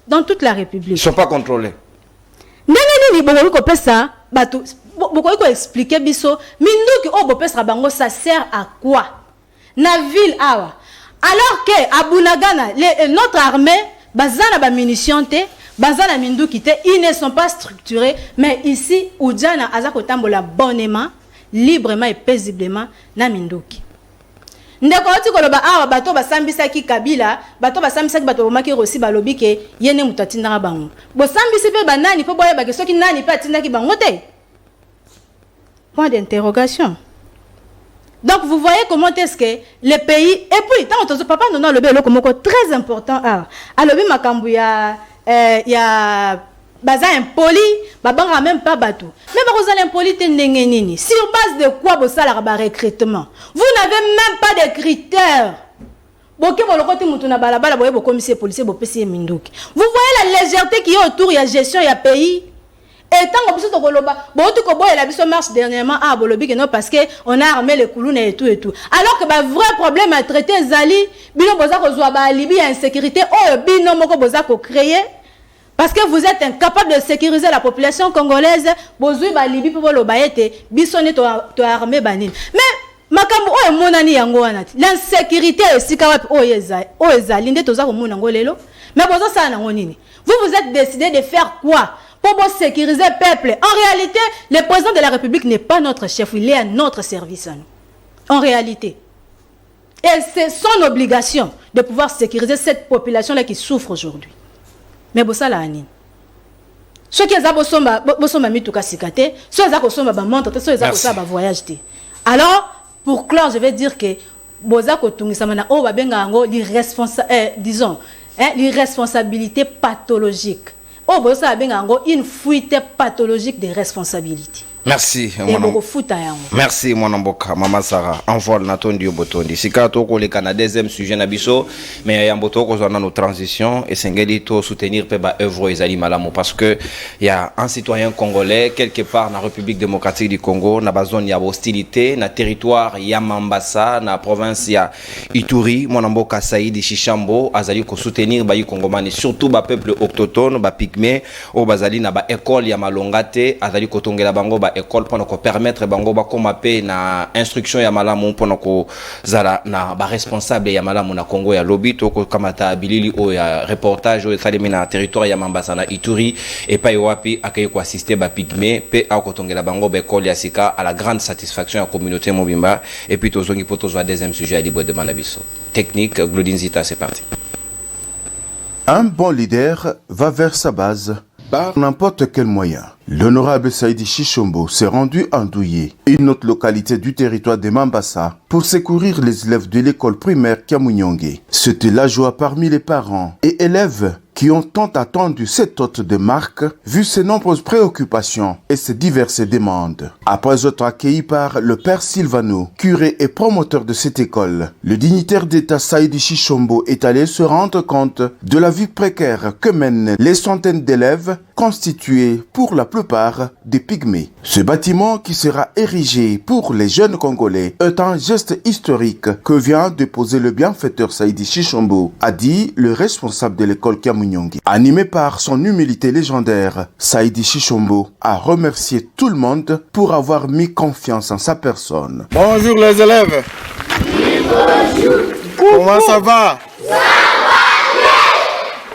Dans toute la République. Ils ne sont pas contrôlés. Expliquer biso minduki obopesa bango ça sert à quoi na ville awa alors que à Bunagana notre armée bazana ba munitions te bazana minduki te ils ne sont pas structurés mais ici ujana azako tambola bonnement librement et paisiblement na minduki ndeko oti koloba awa bato basambisaki Kabila bato basambisaki bato bomaki rosi balobi ke yene mutatinda bango bosambisi pe banani po boye ba soki nani pe atindaki bango te. Point d'interrogation. Donc vous voyez comment est-ce que les pays et puis tant que papa non le belo comme très important alors bi makambu ya baza impoli babanga même pas bateau mais bazala impoli te ndenge nini sur base de quoi bo sala ba recrutement vous n'avez même pas de critères boke bolokoti mutu na balabala boye bo commissaire policier bo pesi minduki vous voyez la légèreté qui est autour ya gestion ya pays. Et tant que vous avez la marche dernièrement à Bolobi que non parce que on a armé les coulours et tout. Alors que le vrai problème à traiter Zali, bino bozako zoaba Libye insécurité oh bino moko bozako créer parce que vous êtes incapable de sécuriser la population congolaise, bozui ba Libye pour le baete, bisone to armé banine. Mais makambo oh monani yango wanati. L'insécurité aussi kawap oh ezali nde tozako mona ngolelo. Mais bozo ça na ngonini. Vous êtes décidé de faire quoi? Pour sécuriser le peuple. En réalité, le président de la République n'est pas notre chef, il est à notre service. En réalité. Et c'est son obligation de pouvoir sécuriser cette population-là qui souffre aujourd'hui. Mais ça, là, ceux qui ont mis tout cas cicaté, ceux qui ont mis montre, ceux qui ont voyage. Alors, pour clore, je vais dire que boza kotungisa na o babenga ngo disons l'irresponsabilité pathologique. O boza babenga ngo une fuite pathologique de responsabilité. Merci. Merci mon amboka Mama Sarah. Envol natondi obotondi. Sika to ko le deuxième sujet na biso mais ya mboto ko zona nos transitions et sengeli to soutenir pe ba œuvre ezali malamu parce que il y a un citoyen congolais quelque part na République démocratique du Congo na ba zone ya hostilité na territoire ya Mambasa na province ya Ituri mon amboka Saïdi Shishambo azali ko soutenir ba Kongomani surtout ba peuple autochtone ba pygmée o bazali na ba école ya Malongate azali ko tongela bango ba école pour nous permettre bango ba komape na instruction ya malamu pour nous zala na ba responsable ya malamu na Congo ya lobby to ko kamata bilili o ya reportage o salemi na territoire ya Mambasa na Ituri et pa wapi akaye ko assister ba pygmée pe a ko tongela bango ba école ya sika à la grande satisfaction ya communauté mobimba et puis tozongi pour tozo deuxième sujet à libre de Manabiso technique Glodin Zita c'est parti. Un bon leader va vers sa base par n'importe quel moyen. L'honorable Saïdi Shishambo s'est rendu à Ndouye, une autre localité du territoire de Mambasa, pour secourir les élèves de l'école primaire Kiamunyonge. C'était la joie parmi les parents et élèves qui ont tant attendu cette hôte de marque, vu ses nombreuses préoccupations et ses diverses demandes. Après être accueilli par le père Silvano, curé et promoteur de cette école, le dignitaire d'État Saïdi Shishambo est allé se rendre compte de la vie précaire que mènent les centaines d'élèves constitués pour la plupart des pygmées. Ce bâtiment qui sera érigé pour les jeunes Congolais est un geste historique que vient de poser le bienfaiteur Saïdi Shishambo, a dit le responsable de l'école Kiamunyonge. Animé par son humilité légendaire, Saïdi Shishambo a remercié tout le monde pour avoir mis confiance en sa personne. Bonjour les élèves. Bonjour. Comment ça va?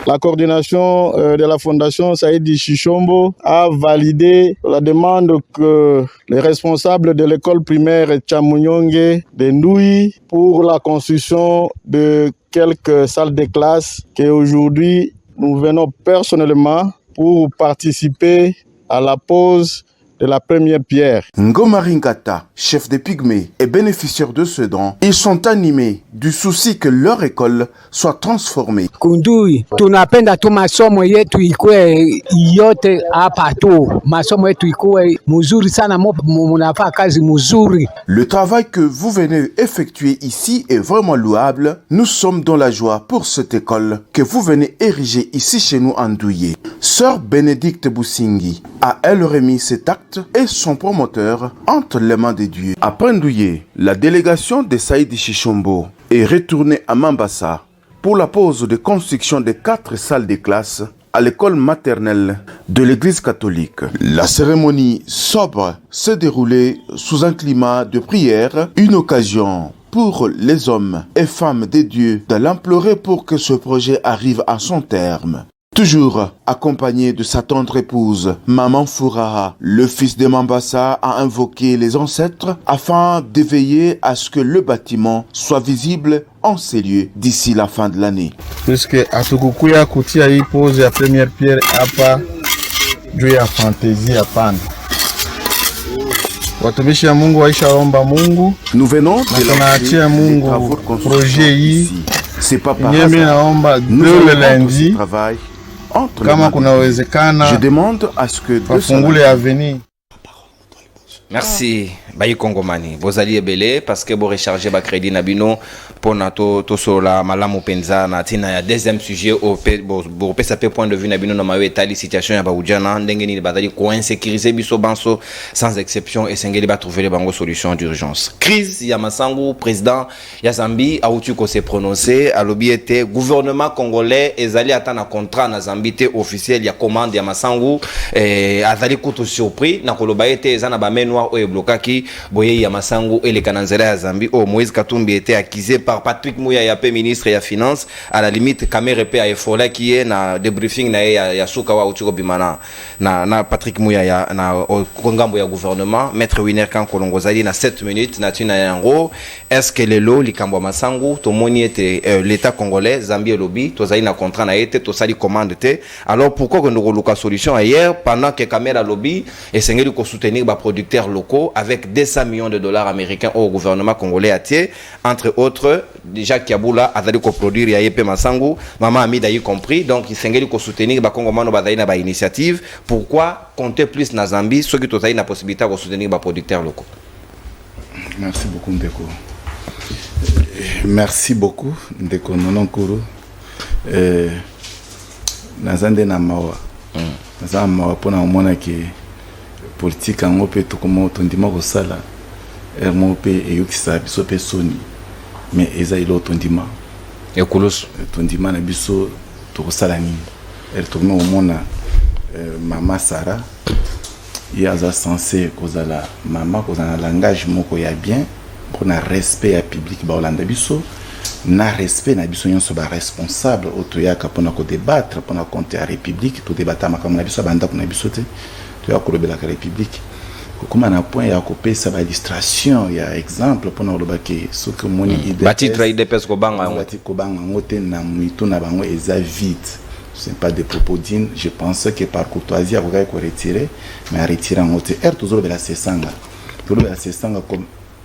La coordination de la fondation Saïdi Shishambo a validé la demande que les responsables de l'école primaire Kiamunyonge de Ndouye pour la construction de quelques salles de classe qu'aujourd'hui nous venons personnellement pour participer à la pose de la première pierre. Ngoma Ringata, chef des pygmées et bénéficiaire de ce don, ils sont animés du souci que leur école soit transformée. Kundui, tunapenda tu masomo yetu ikue yote hapa tu. Masomo yetu ikue muzuri sana, munafaa kazi muzuri. Le travail que vous venez effectuer ici est vraiment louable. Nous sommes dans la joie pour cette école que vous venez ériger ici chez nous en Ndouye. Sœur Bénédicte Boussingi a elle remis cet acte et son promoteur entre les mains de Dieu. Après Ndouye, la délégation de Saïdi Shishambo est retournée à Mambasa pour la pose de construction de 4 salles de classe à l'école maternelle de l'église catholique. La cérémonie sobre s'est déroulée sous un climat de prière, une occasion pour les hommes et femmes de Dieu de l'implorer pour que ce projet arrive à son terme. Toujours accompagné de sa tendre épouse, Maman Fouraha, le fils de Mambasa a invoqué les ancêtres afin de veiller à ce que le bâtiment soit visible en ces lieux d'ici la fin de l'année. Puisque atukukuya kutia hii pose ya première pierre hapa juu ya fantaisie hapana. Watumishi ya Mungu waishaomba Mungu. Nous venons de lancer Mungu projet hii. C'est pas par hasard. Naomba le lundi. Kama kunawezekana, je demande à ce que wafungule avenir. Merci Bayi Kongomani bozali ebele parce que bo recharger ba crédit na bino pona to sola malamu penza na tina ya deuxième sujet au bo pesa pe point de vue na bino na mawe tali situation ya ba ujana ndenge ni bazali ko insécuriser biso banso sans exception et sengeli ba trouver les bango solution d'urgence. Crise ya Masangu, président ya Zambie autu ko se prononcer à l'objet gouvernement congolais ezali atana contrat na Zambie te officiel ya commande ya Masangu azali kuto surpris na koloba ete ezana ba menwa o eblokaki boye ya Masangu et les kananzela ya Zambie o Moïse Katumbi était accusé par Patrick Mouya ya ministre ya finance à la limite Kamere pe ya Fola qui est na debriefing na ya suka wa utiko bimana na Patrick Mouya ya na kongambo ya gouvernement maître Winer kan kolongozali na 7 minutes na tina yango est-ce que lelo likambo Masangu to moni était l'état congolais Zambie lobby to zali na contrat na été to sali commande te alors pourquoi que nous luka solution hier pendant que Kamera lobby et sengeli ko soutenir ba producteurs locaux avec avec 200 millions de dollars américains au gouvernement congolais atier, entre autres Jacques Kiabula azali ko produire ya yepe masangu Maman Amida y compris, donc il s'engage ko soutenir ba Congomano bazali na ba initiative. Pourquoi compter plus na Zambie ceux qui tozali na possibilité de soutenir ba producteurs locaux? Merci beaucoup Ndeko. Merci beaucoup Ndeko Nononkuru. Nazande na mawa. Nazama mawa pona omona ki politique en pe to comme tondima ko sala. Mo pe eyokisa biso pe soni. Mais eza ilo tondima. Ekulusu tondima na biso to ko sala nini. To mo omona Mama Sarah. Il y a censé kozala mama kozala langage moko ya bien qu'on a respect à public ba Hollande biso na respect na biso nyonso ba responsable otoyaka pona ko débattre pona compter à république to débattre makambo na biso banda kuna biso te to ya ko lobela ka république kokoma na point ya ko pesa ba illustration ya exemple pona lobaki so que moni idée bati trahi de pes ko banga ngote na muito na bango eza vide. Ce n'est pas des propos dignes. Je pensais que par courtoisie, il y a retirer, mais à retirer en haute air, toujours la Sesanga. Toujours la Sesanga comme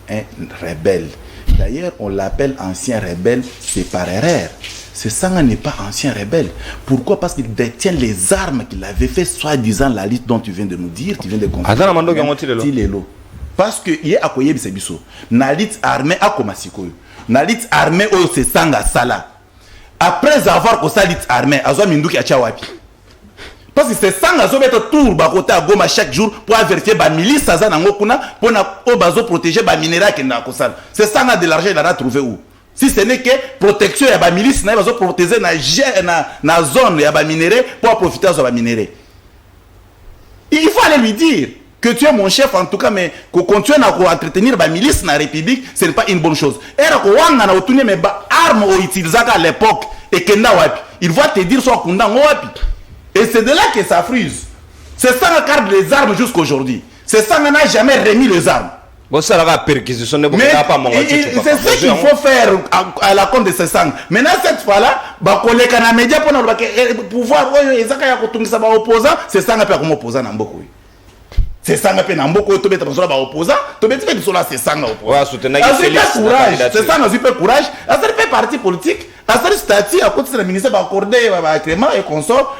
un rebelle. D'ailleurs, on l'appelle ancien rebelle, c'est par erreur. Sesanga n'est pas ancien rebelle. Pourquoi? Parce qu'il détient les armes qu'il avait fait, soi-disant la liste dont tu viens de nous dire, tu viens de confirmer. Parce que il y a akoye bisebiso. Na liste armée à Komasiko. Na liste armée au Sesanga Sala. Après avoir que ça lit armée, Azwa Minduki a wapi. Parce que c'est ça nga zo mettre tour ba côté à Goma chaque jour pour vérifier ba milice ça na ngokuna pour na obazo protéger ba minéral qui na kosala. C'est ça nga de l'argent il a trouvé où? Si ce n'est que protection ya ba milice na bazo protéger na zone ya ba minéral pour profiter de ba minéral. Il faut aller lui dire que tu es mon chef en tout cas, mais qu'on continue à entretenir la milice dans la République, ce n'est pas une bonne chose. Et qu'on a obtenu mes armes utilisées à l'époque et que il va te dire soit qu'on a et c'est de là que ça frise. C'est ça qui garde les armes jusqu'à aujourd'hui. C'est ça qu'on n'a jamais remis les armes. Bon, ça la perquisition de c'est ce qu'il faut faire à la compte de ces sangs. Maintenant, cette fois-là, les médias pour pouvoir c'est ça qu'on a comme opposant dans beaucoup. C'est ça qu'on a beaucoup de opposants, c'est ça qu'on a opposant. C'est ça qu'on a courage. Ça fait parti politique. Ça fait statut à côté de la ministre va accorder Clément et consort.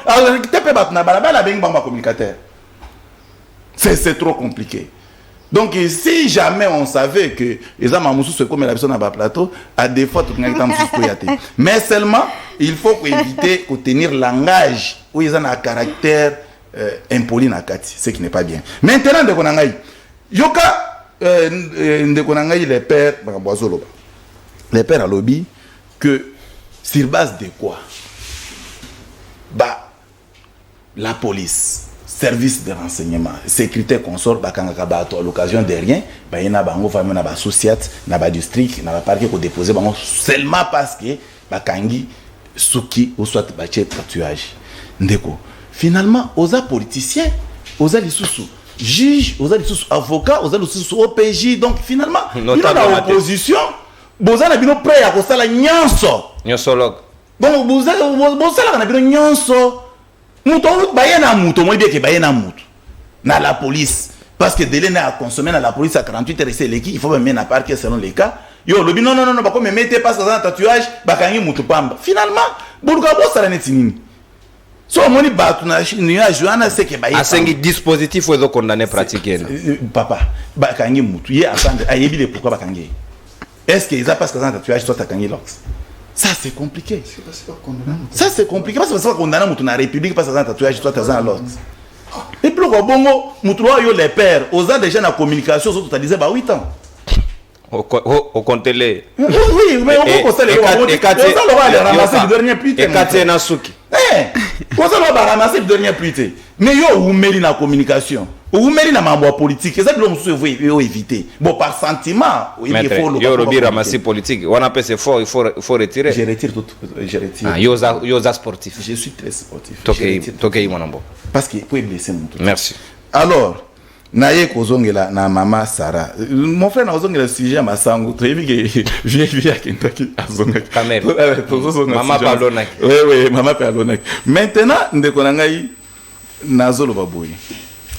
C'est trop compliqué. Donc si jamais on savait que les hommes se comme la personne à plateau, à des fois tout le monde mais seulement il faut éviter de tenir langage où ils ont un caractère impoli na kati, ce qui n'est pas bien. Maintenant de konangai yoka de konangai les pères les pères à lobby que sur base de quoi la police, service de renseignement, sécurité consort à l'occasion de rien, il y a bango famille na ba associate na ba district na ba parquet ko déposer bango seulement parce que bakangi suki ou soit ba tatouage ndeko. Finalement, aux politiciens, aux sous juges, aux sous avocats, aux sous OPJ, donc finalement, il y a l'opposition, vous avez bien prêt à faire la nyonso. Nyonsologue. Donc vous avez bien nyonso. Mouton, bayena mouton, moi bien que bayena mouton. Na la police, parce que délai n'a consommé dans la police à 48 heures, c'est l'équipe, il faut même mettre à parquet selon les cas. Yo, le non, bah comme mettez pas ça dans tatouage, bah quand il mouton pamba. Finalement, bourgabo ça la netinini. So moni batu na Joana c'est que asengi dispositif ou condamné pratiquer papa bakangi mutu ye attendre ayebi le pourquoi bakangi est-ce que ils a pas que ça tatouage soit takangi lox ça c'est compliqué ça c'est compliqué parce que ça condamner mutu na république parce que ça tatouage soit takangi lox et puis au bongo mutu yo les pères aux ans déjà na communication surtout tu disais 8 ans au compte-les oui mais on peut ça les ramasser le dernier plus et Katé na suki comment ça va ramasser le dernier plus mais yo ou meli na communication ou meli na mambo politique c'est ça que l'on veut éviter bon par sentiment il faut le yo robi ramasser politique on appelle c'est fort il faut retirer je retire tout je retire yo sportif je suis très sportif toke mon ambo parce que pour blesser mon tout merci alors naye kozongela na mama Sarah mon frère na kozongela sujet masango toyebi ke vieux à Kentucky azonga mama palonaki oui mama palonaki maintenant ndeko na ngai nazolo baboyi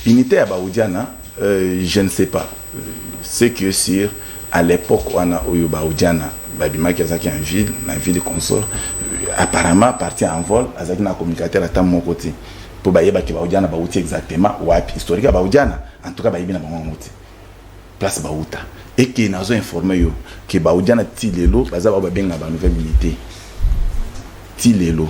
unité ya baudiana je ne sais pas. Ce qui est sûr, à l'époque, on a eu Baoudiana, Babima qui est en ville consort, apparemment parti en vol, avec un communicateur à mon côté. Pour Baïba qui Baoudiana, Baouti exactement, ou historique à Baoudiana, en tout cas, Baïbi n'a pas monté. Place Baouta. Et qui nous a informé que Baoudiana Tilelo, Bazawa Babenga, la nouvelle unité. Tilelo.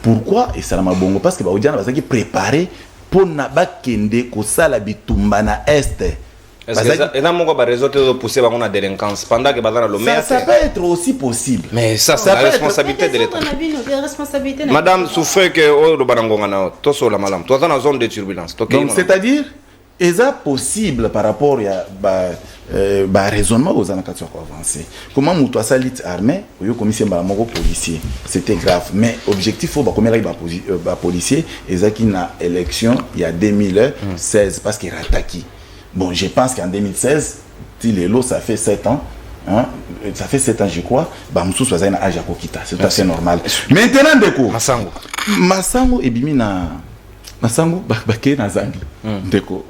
Pourquoi? Et ça m'a bon parce que Baoudiana va préparé pour n'abat kende ko sala bitumba na est. Est-ce que ça, et dans mon cas, réseau de pousser la délinquance pendant que ça peut être aussi possible. Mais ça, c'est la responsabilité de l'État. Madame, souffrez que le barangongana, tout sur la madame, toi dans la zone de turbulence. Donc, c'est-à-dire, est-ce possible par rapport à raisonnement aux années avancé. Comment nous avons lit armée, au commissaire Balamoro policier, c'était grave. Mais objectif, faut comme il policier, et ça qui n'a élection il y a 2016 parce qu'il a attaqué. Bon, je pense qu'en 2016, Tilelo, ça fait 7 ans. Hein? Ça fait 7 ans, je crois. Bamsous was un âge à Kokita. C'est tout à fait normal. Maintenant, Deko. Massango et Bimina. Massango, Baké na Zambie. Deko.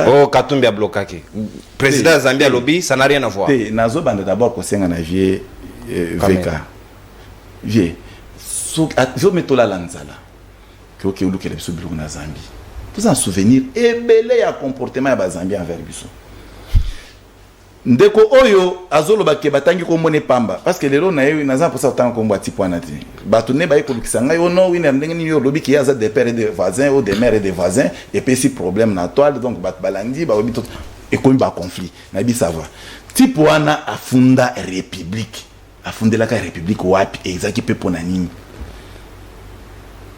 Oh, Katumbi a bloqué. Président Zambie lobby, ça n'a rien à voir. Nazo bande d'abord qu'on s'en a vieux VK. Vieux. Je mets tout la lanzala. Que ok, ou que les sous-bureaux na Zambie. Vous en souvenir et belé à comportement à Zambie envers Bissau. Ndeko oyo azolo bake batangi ko mone pamba parce que lelo na yo naza pour ça tant ko mbati point ti batune ba ko kisanga yo no wina ndenge ni yo lobi ki yaza des pères et des voisins ou des mères et des voisins et puis si problème na toile donc bat balandi ba obi tout et ko ba conflit na bi savoir tipo wana afunda république afundela ka république wapi ezaki pe pona nini.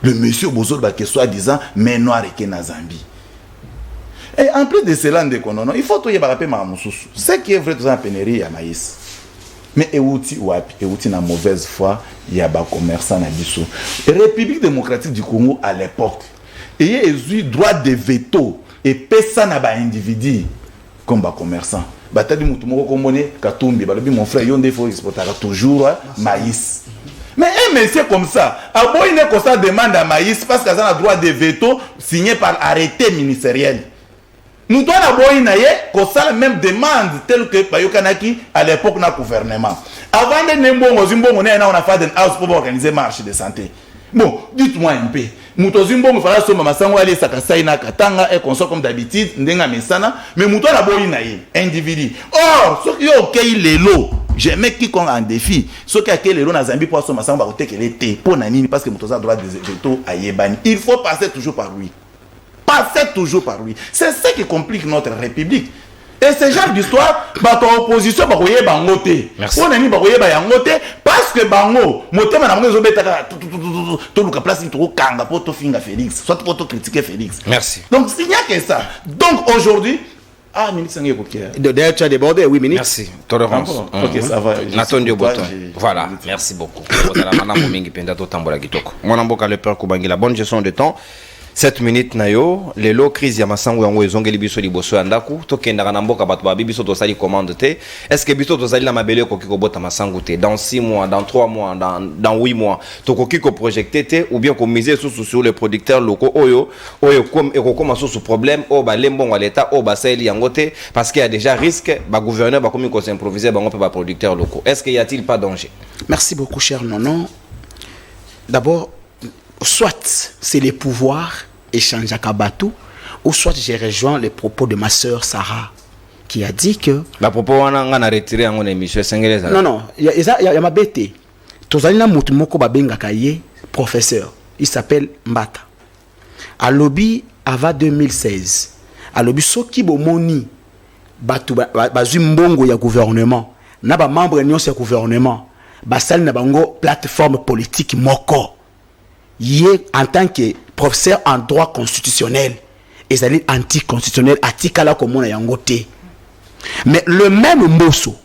Le monsieur Bozol qui soit disant mais noir et na Zambie. Et en plus de cela, il faut tout y avoir ma moussous. Ce qui est vrai, tout ça, pénurie à maïs. Mais éouti wapi, éouti na mauvaise foi, il y a des commerçants na Bissau. République démocratique du Congo à l'époque, il y a eu droit de veto et personne n'a pas individu comme des commerçants. Batali mutumoko komone Katumbi, balobi mon frère yonde faut exporter toujours maïs. Mais un monsieur comme ça, a beau une constat demande à maïs parce qu'il a un droit de veto signé par arrêté ministériel. Nous devons avoir une même demande telle que Bayokanaki à l'époque na gouvernement. Avant de Nembongo Zimbongo, on a fait une house pour organiser marche de santé. Bon, dites-moi un peu. Mouto Zimbongo fera son mamango aller sakasai na katanga et consort comme d'habitude ndenga mesana, mais mouto la boy na individu. Or, ce qui est ok les lots. J'aime quiconque en défi. Ce qui a été le na Zambie pour son masango ba côté qu'elle était pour nanini parce que mouto a droit de veto à Yebani. Il faut passer toujours par lui. Passer toujours par lui. C'est ce qui complique notre République. Et ce genre d'histoire, ton opposition va voyer bangoté. Merci. On a mis baroyer bangoté parce que bango, motema na bango zobeta tout le place tout kanga pour to finga Félix, soit pour to critiquer Félix. Merci. Donc il n'y a que ça. Donc aujourd'hui, ministre Sangue Kokia. D'ailleurs, tu as débordé, oui, ministre. Merci. Tolérance. Ok, ça va. Nathan Dioboton. Voilà, merci beaucoup. Mon amboka le peur Kubangila, bonne gestion de temps. 7 minutes na yo lelo crise ya masango yango ezongeli biso liboso ya ndaku tokenda na mboka bato ba biso to sali commande te est-ce que biso to sali na mabele ko kiko bota masango te dans 6 mois dans 3 mois dans 8 mois to ko kiko projeter te ou bien ko miser sur les producteurs locaux oyo comme eko koma sous problème o ba lembongo l'état o ba sali yango te parce qu'il y a déjà risque ba gouverneur ba komi ko s'improviser ba ngopé ba producteurs locaux est-ce qu'il y a-t-il pas danger? Merci beaucoup cher Nono. D'abord soit c'est les pouvoirs échangent à Kabatou, ou soit j'ai rejoint les propos de ma sœur Sarah, qui a dit que... La propos, on a retiré en émission. Non, il y a ma bête. Tozalina Moutumoko Babenga Kaye, professeur, il s'appelle Mbata. À lobby, avant 2016, à lobby, Soki Bomoni, Bazumbongo ya gouvernement, n'a pas membre de ce gouvernement, Basal n'a pas plateforme politique Moko. En tant que professeur en droit constitutionnel, et c'est anticonstitutionnel, atikala comme on a yangoté. Mais le même Mbosso,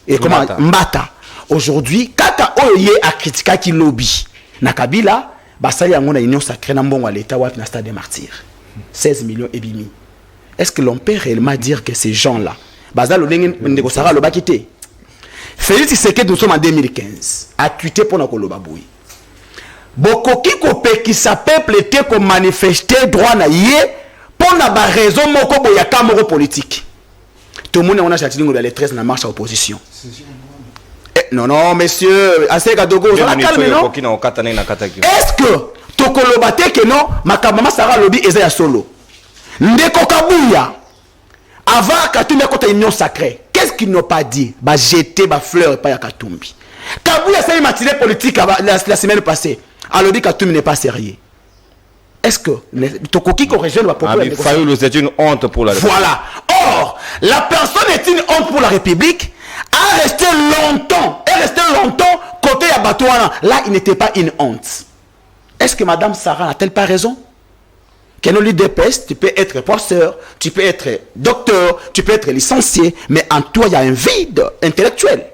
et comment Mbata, aujourd'hui, Kata Oye a critiqué qui lobby. Nakabila, Basali Yangon a union sacrée n'ambon à l'État ou à Stade des Martyrs. 16 millions et demi. Est-ce que l'on peut réellement dire que ces gens-là, Basal Olengen Ndegosara le bakité? Félix Tshisekedi, nous sommes en 2015, a tweeté pour Nakolobaboui. Bokoki kopé qui s'appelle peuple comme manifester droit na yé pour na ba raison moko boyaka moko politique. Tout le monde on a châti dans les 13 na marche à opposition. Non, messieurs, assez Kadogo, on a calme, non? Est-ce que Tokolobate que non, Makamama Sarah Lobby et Zaya Solo? Ndeko Kabuya, avant Katumbi à côté union sacrée, qu'est-ce qu'ils n'ont pas dit? Bah, jeter ma fleur et pas à Katumbi. Kabuya, c'est une matinée politique la semaine passée. Alors, dit Katumbi n'est pas sérieux. Est-ce que Tokoki corrige le propos? C'est une honte pour la République. Voilà. Or, la personne est une honte pour la République. A resté longtemps côté à Batouana. Là, il n'était pas une honte. Est-ce que Madame Sarah n'a-t-elle pas raison? Qu'elle lui dépêche, tu peux être professeur, tu peux être docteur, tu peux être licencié, mais en toi, il y a un vide intellectuel.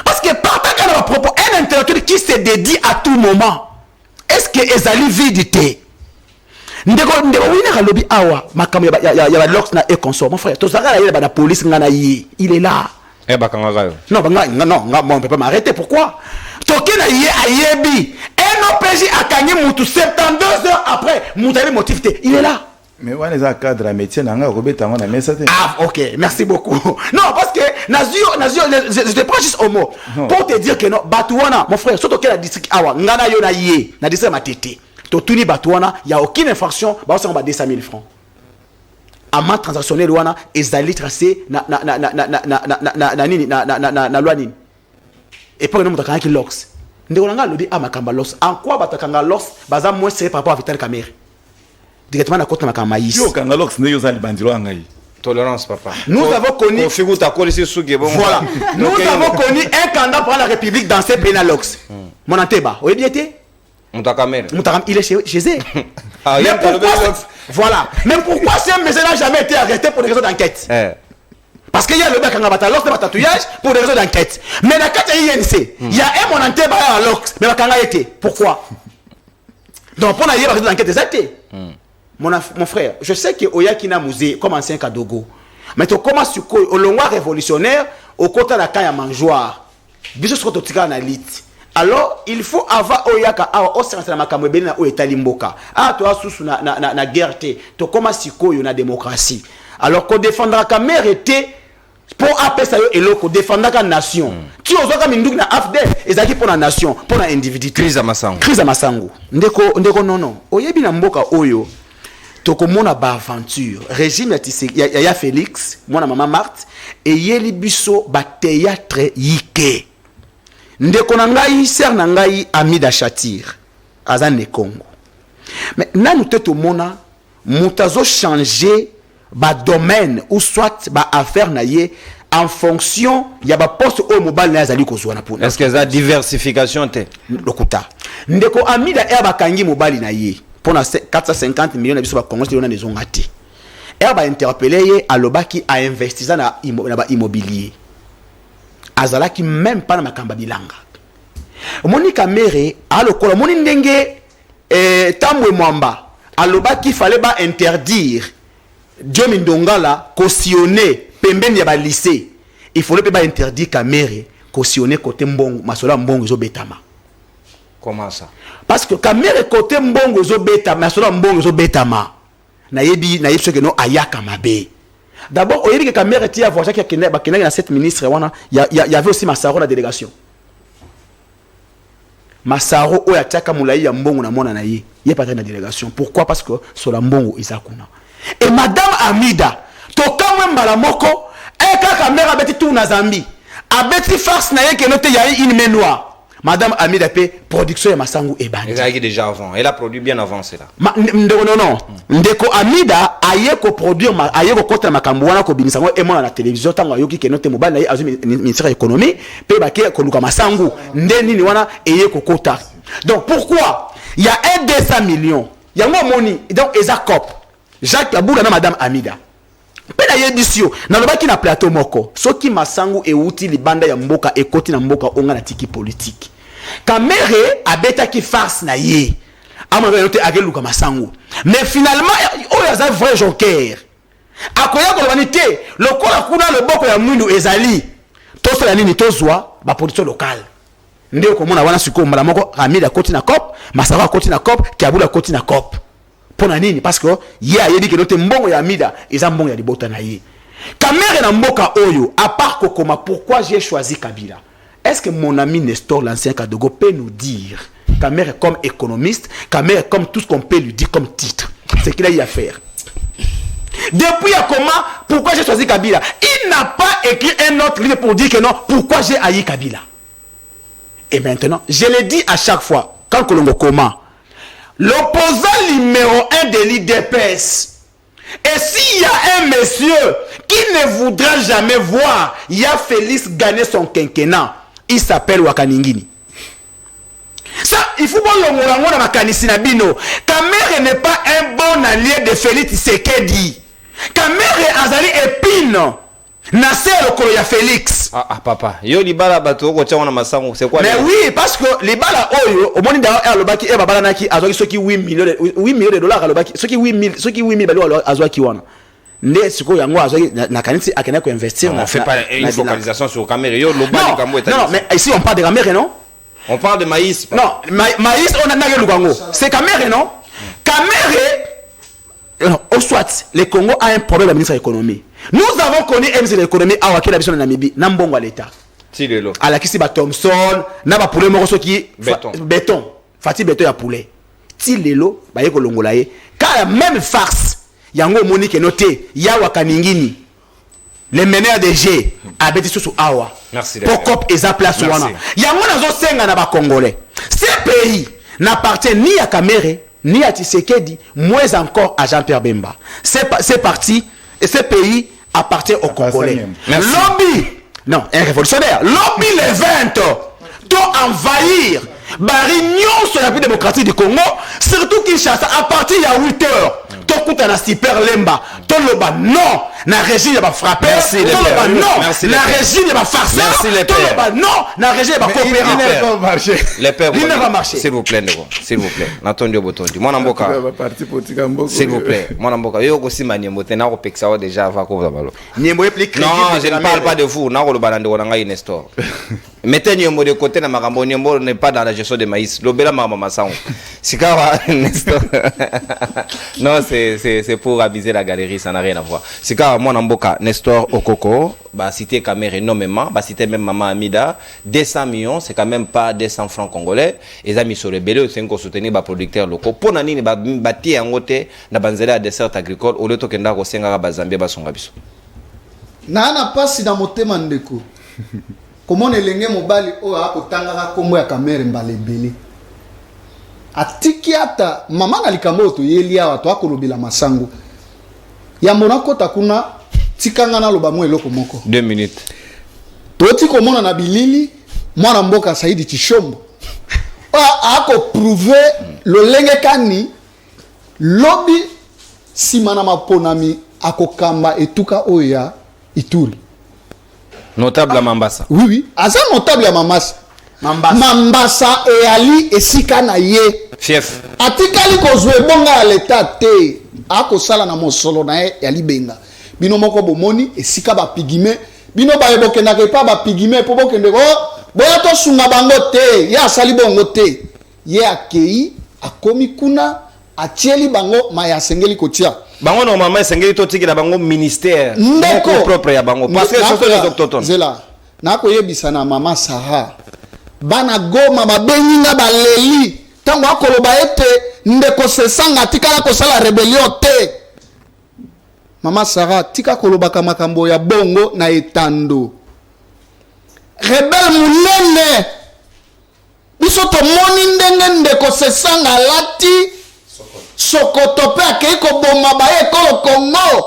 Parce que par à propos, un intellectuel qui se dédie à tout moment, est-ce que Ezali vidité? Il y a l'ox na et consort. Mon frère, la police, il est là. Non, on ne peut pas m'arrêter. Pourquoi? Toki na yé ayebi. Un OPJ a gagné Moutou 72 heures après. Moutabi motivité. Il est là. Mais on est un cadre à métier. Ah, ok. Merci beaucoup. Non, parce que je te prends juste au mot. Pour te dire que non, Batouana, mon frère, surtout que la district Awa, Ngana yo na yé, na district Matete. Totuni Batouana, il n'y a aucune infraction. Bah, on va 200 000 francs. Amant transactionnel wana ezali tracé na loi nini et pour nous mutaka ki lox ndeko nanga lodi amakamba lox en quoi batakanga lox baza moins serré par rapport à Vital Kamerhe directement na côté makamba maïs yo kanga lox ne yo zali bandilo ngai tolérance papa nous avons connu voilà nous avons connu un candidat pour la République dans ces pays na lox mon anteba oui bien été Mutakamere il est chez eux. Voilà. Mais pourquoi ce monsieur n'a jamais été arrêté pour des raisons d'enquête? Parce qu'il y a le bac en abatalox, le tatouage pour des raisons d'enquête. Mais dans le cas de l'INC, il y a un mon anteba à l'ox, mais il a été. Pourquoi? Donc pour la raison d'enquête, c'est été. Mon frère, je sais que Oyakina Mouzé, comme ancien Kadogo, mais tu commences sur au longwa révolutionnaire, au côté de la caille à mangeoire. Bisous sur ton tigre en élite. Alors, il faut avoir Oyaka, au sein de la Makamwebe, na Oyetalimboka. Ah, toi, sous na guerre, tu commences sur la démocratie. Alors, qu'on défendra la mère était pour appeler ça et l'autre, qu'on défendra la nation. Tu oses comme une double na AFDEL, et ça qui pour la nation, pour l'individu. Crise à Massango. Crise à Massango. Ndeko non. Oyebi na mboka Oyo, toko mona ba aventure. Régime ya Félix, moi na maman Marthe, et yeli biso ba théâtre yike. Ndeko na ngai ser na ngai Amida Chatir azane Congo. Mais na nous te mona mutazo changer ba domaine ou soit ba affaire na ye en fonction ya ba poste au mobile na azali kozwa na pona. Est-ce que ça diversification te lokuta ndeko Amida ba kangi mobile na ye pona 450 millions na biso ba Congo na nezonga te. Ba interpeller ye alobaki a investisa na ba immobilier. Azalaki même pas na makamba bilanga. Moni Kamerhe alokola moni ndenge Tambwe Mwamba alobaki fallait ba interdire Dieu Mindongala cautionner pembeni ya ba lycée. Il fallait pas interdire Kamerhe cautionner côté mbongo masola mbongo zo betama. Comment ça? Parce que Kamerhe côté mbongo zo betama masola mbongo zo betama. Na yebi ce que no ayaka mabe. D'abord, au lieu que Kamerhe tia voir chaque qu'il y a 7 ministres, il y avait aussi Massaro la délégation. Massaro oya tiaka moulaï ya mbongo na mona na ye. Il est pas dans la délégation. Pourquoi? Parce que sur la mbongo isakuna. Et Madame Amida, to kamwe mbala moko, eka Kamerhe abeti tout na Zambie. Abeti farce na ye que note ya une main noire. Madame Amida pe production ya Masangu et bandi. Elle a déjà avant. Elle a produit bien avant cela. Non. Ndeko Amida aye ko produire aye ko kota makambo wana ko binisa ngo emona na télévision tango yoki ke note mobile na ye azu ministère de l'économie pe baké ko luka Masangu ndeni ni wana eye ko kota. Donc pourquoi il y a 200 millions. Il y a un moni donc Ezakop. Jacques Laboula na Madame Amida. Pe na yedisio na lobaki na plateau moko. Soki Masangu e uti libanda ya mboka e koti na mboka onga na tiki politique. Kamerhe abeta ki farce na ye. Mais finalement, il y a un vrai joker. Akoya kolbanité, le kola kuna le boko ya mwindu ezali. Toso la nini tozwa ba production locale. Ndeko mona wana siko mbala moko Amida koti na cop, Masara koti na cop, Kiabula koti na cop. Pona nini parce que ya yebi que note mbongo ya mida eza mbongo ya libota na ye. Kamere na mboka oyo à part kokoma pourquoi j'ai choisi Kabila. Est-ce que mon ami Nestor l'ancien Kadogo peut nous dire Kamere comme économiste, Kamere comme tout ce qu'on peut lui dire comme titre, c'est qu'il a eu à faire. Depuis à comment, pourquoi j'ai choisi Kabila? Il n'a pas écrit un autre livre pour dire que non, pourquoi j'ai haï Kabila. Et maintenant, je le dis à chaque fois, quand Kolongo Koma, l'opposant numéro 1 de l'IDPS, et s'il y a un monsieur qui ne voudra jamais voir Ya Félix gagner son quinquennat, il s'appelle Wakaningini. Ça, il faut voir le Morango dans ma canisinabino. Kamere n'est pas un bon allié de Félix Tshisekedi. Kamere azali épine. Nassé le kolo ya Félix. Ah papa, yo libala bato ko tchana masango, c'est quoi? Mais oui, parce que libala oyo, au monde d'ailleurs le baki e babala naki azoki soki 8 millions de dollars le baki, soki 8000 balo azoki wana. Nde siko yango azoki na kanisi akena ko investir. On fait pas une focalisation sur Kamere. Yo lobali kambo eta. Non, mais ici on parle de Kamere, non? On parle de maïs. Non, maïs on a nagé le Congo. C'est Kamere, non? Kamere. Au soit, le Congo a un problème de ministre de l'économie. Nous avons connu un ministre de l'économie à Wakela Bison en Namibie, Nambongo à l'État. Tilelo. À la Kissiba Thompson, Naba poulet moroso qui béton. Fatih béton ya poulet. Tilelo, ba yeko longolaye. Car la même farce, yango Monique noté, ya Wakaningini. Les meneurs de G à Bétisou Awa. Merci. Pourquoi ils a place wana. Yango nazo senga na ba Congolais. Ces pays n'appartiennent ni à Kamere ni à Tshisekedi, moins encore à Jean-Pierre Bemba. C'est parti, et ce pays appartient aux Congolais. Lobby, non, un révolutionnaire, lobby les 20, t'ont envahir, Barignon sur la vie démocratique du Congo, surtout Kinshasa, à partir il y a 8 heures. Tokuta na super lemba, toloba non, na régime va frapper, toloba non, na régime va farcer, toloba non, na régime va coopérer. Les pères, il ne va marcher. S'il vous plaît, s'il vous plaît. Natondio Botondi. Mon amboka. S'il vous plaît, mon amboka. Yo aussi maniembo tena ko peksa déjà va ko zabalo. Niembo est plus crédible. Non, je ne parle pas de vous. Na ko lo balande ko ngai Nestor. Mettez Niembo de côté na makambo Niembo n'est pas dans la gestion de maïs. Lobela mama masango. Sikawa Nestor. Non, c'est pour aviser la galerie, ça n'a rien à voir. C'est car moi Namboka, Nestor Okoko, bah cité Kamere énormément, bah cité même Maman Amida, 200 millions, c'est quand même pas 200 francs congolais. Et amis sur le belé, c'est qu'on soutenir les producteurs locaux. Pour nani ba bâti en côté, na banzela dessert agricole, au lieu de kenda ko senga ba Zambie ba songa biso. Na pas si dans motema ndeko. Comment elenge mobali o akotanga kombo ya Kamere mbale belé. Atiki ata mama na likambo to yelia watu akolobela masango ya mona kota kuna tikanga na loba mo eloko moko 2 minutes toti komona na bilili mwana mboka Saidi Chishombo ako prouver lolenge kani lobi simana maponami akokamba etuka oya Ituri notable à Mambasa. Oui, asa notable à Mambasa et Ali esika na ye Chef atikali kozwe bonga ya leta te akosala na mosolo na ye ya libenga bino moko bomoni esika ba pigime bino ba ebokenda ke pa ba pigime po bokende ko boya to sunga bango te ya sali bongo te ye akei akomi kuna atieli bango maya sengeli kotia bango normalement sengeli to tiki na bango ministère ndeko propre ya bango parce que ce sont les autochtones zela na ko yebisa na mama Saha bana Goma babenginga baleli tango akoloba ete ndeko sesanga tikala kosala rebellion te mama Sarah tika kolobaka makambo ya bongo na etando rebel munene biso to moni ndenge ndeko sesanga lati sokoto pe akei koboma baye ekolo Congo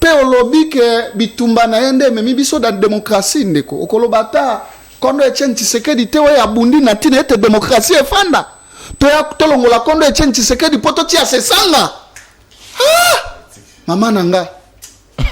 pe olobi ke bitumba na yende memi biso da demokrasi ndeko okoloba ta kondo Etienne Tshisekedi te ya bundi na tina ete demokrasi efanda to ya tolongola kondo Etienne Tshisekedi poto tia sesanga mama nanga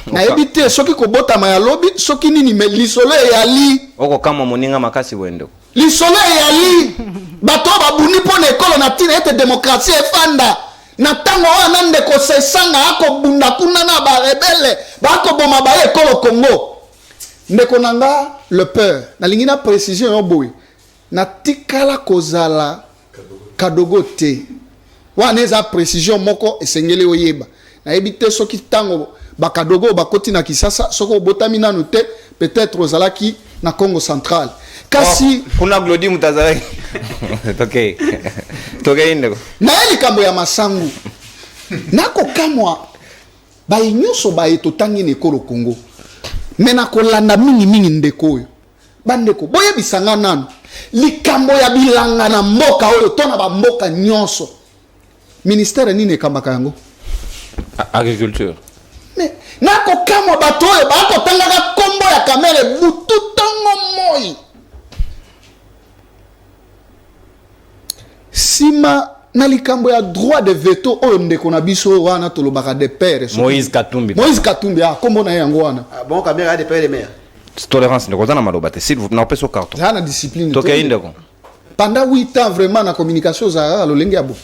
na ebite soki kobota ma ya lobi soki nini me lisolo ya li oko kama moninga makasi wendo lisolo ya li bato babundi pona ekolo na tina ete demokrasi efanda na tango wana ndeko sesanga akobunda kuna na ba rebelle bakoboma ba ekolo Congo ndeko nanga le peur na lingina précision yo boy na tikala kozala kadogo te wana eza précision moko esengeli oyeba nayebi te soki ntango bakadogo bakoti na Kisasa soko botami nanu te peut-être ozalaki na Congo central kasi kuna glodi mutazalaki okay indeko naye likambo ya masangu nakokamwa baye nyonso baye totangi na ekolo Congo me nakolanda mingi ndeko oyo bandeko boyebisanga nanu likambo ya bilanga na mboka oyo to na bamboka nyonso ministère nini ekambaka yango agriculture mais nakokamwa bato oyo bakotangaka kombo ya kamere butu ntango moi sima na likambo ya droit de veto oyo ndeko na biso wana tolobaka de père Moïse Katumbi kombo na yango wana bon kamere ya de père de mère tolérance ndeko za na maloba te s'il vous plaît na peso carton za na discipline to ke indeko pendant 8 ans vraiment na communication za lolenge abo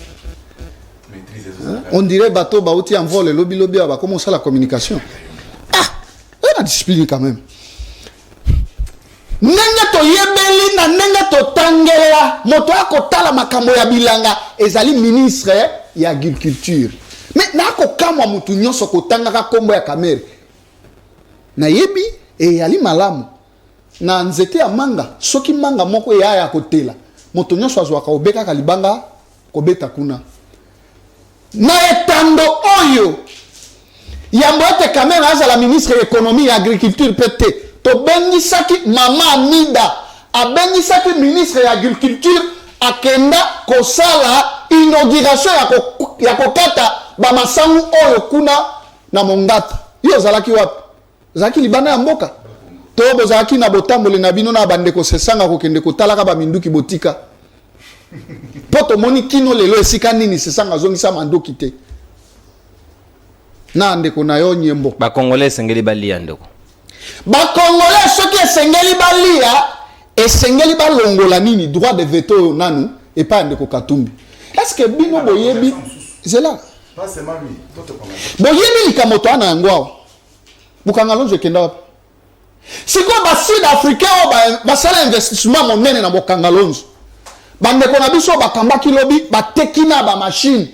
on dirait bateau bauti en vol lobby ba commencer la communication la discipline quand même ndenge toyebeli na ndenge totangela moto akotala makambo ya bilanga ezali ministre ya agriculture mais nakokamwa mutu nyonso kotangaka kombo ya kamere nayebi eyali malamu na nzete ya manga soki manga moko ya kotela moto nyonso azwaka obekaka libanga kobeta kuna na etando oyo yambo ete kamere azala ministre ya économie et agriculture pete tobengisaki mama Amida abengisaki ministre ya agriculture akenda kosala inauguration ya kokata bamasangu oyo kuna na Mongata yo ozalaki wapi zaki libana ya mboka to bozalaki na botambole na bino na bandeko sesanga kokende kotalaka baminduki botika poto moni kino lelo esika nini sesanga zongisa mandoki te na ndeko na yo nyembo ba congolais sengeli balia ndeko ba congolais soki esengeli balia esengeli balongola nini droit de veto nanu et pas ndeko Katumbi est-ce que bino boyebi zela pas seulement lui boyebi likamoto ana yango bukanga lonzo kenda wapi siko ba sud africain basala investissement monene na bokanga lonzo bandeko na biso bakambaki lobi bateki na ba machine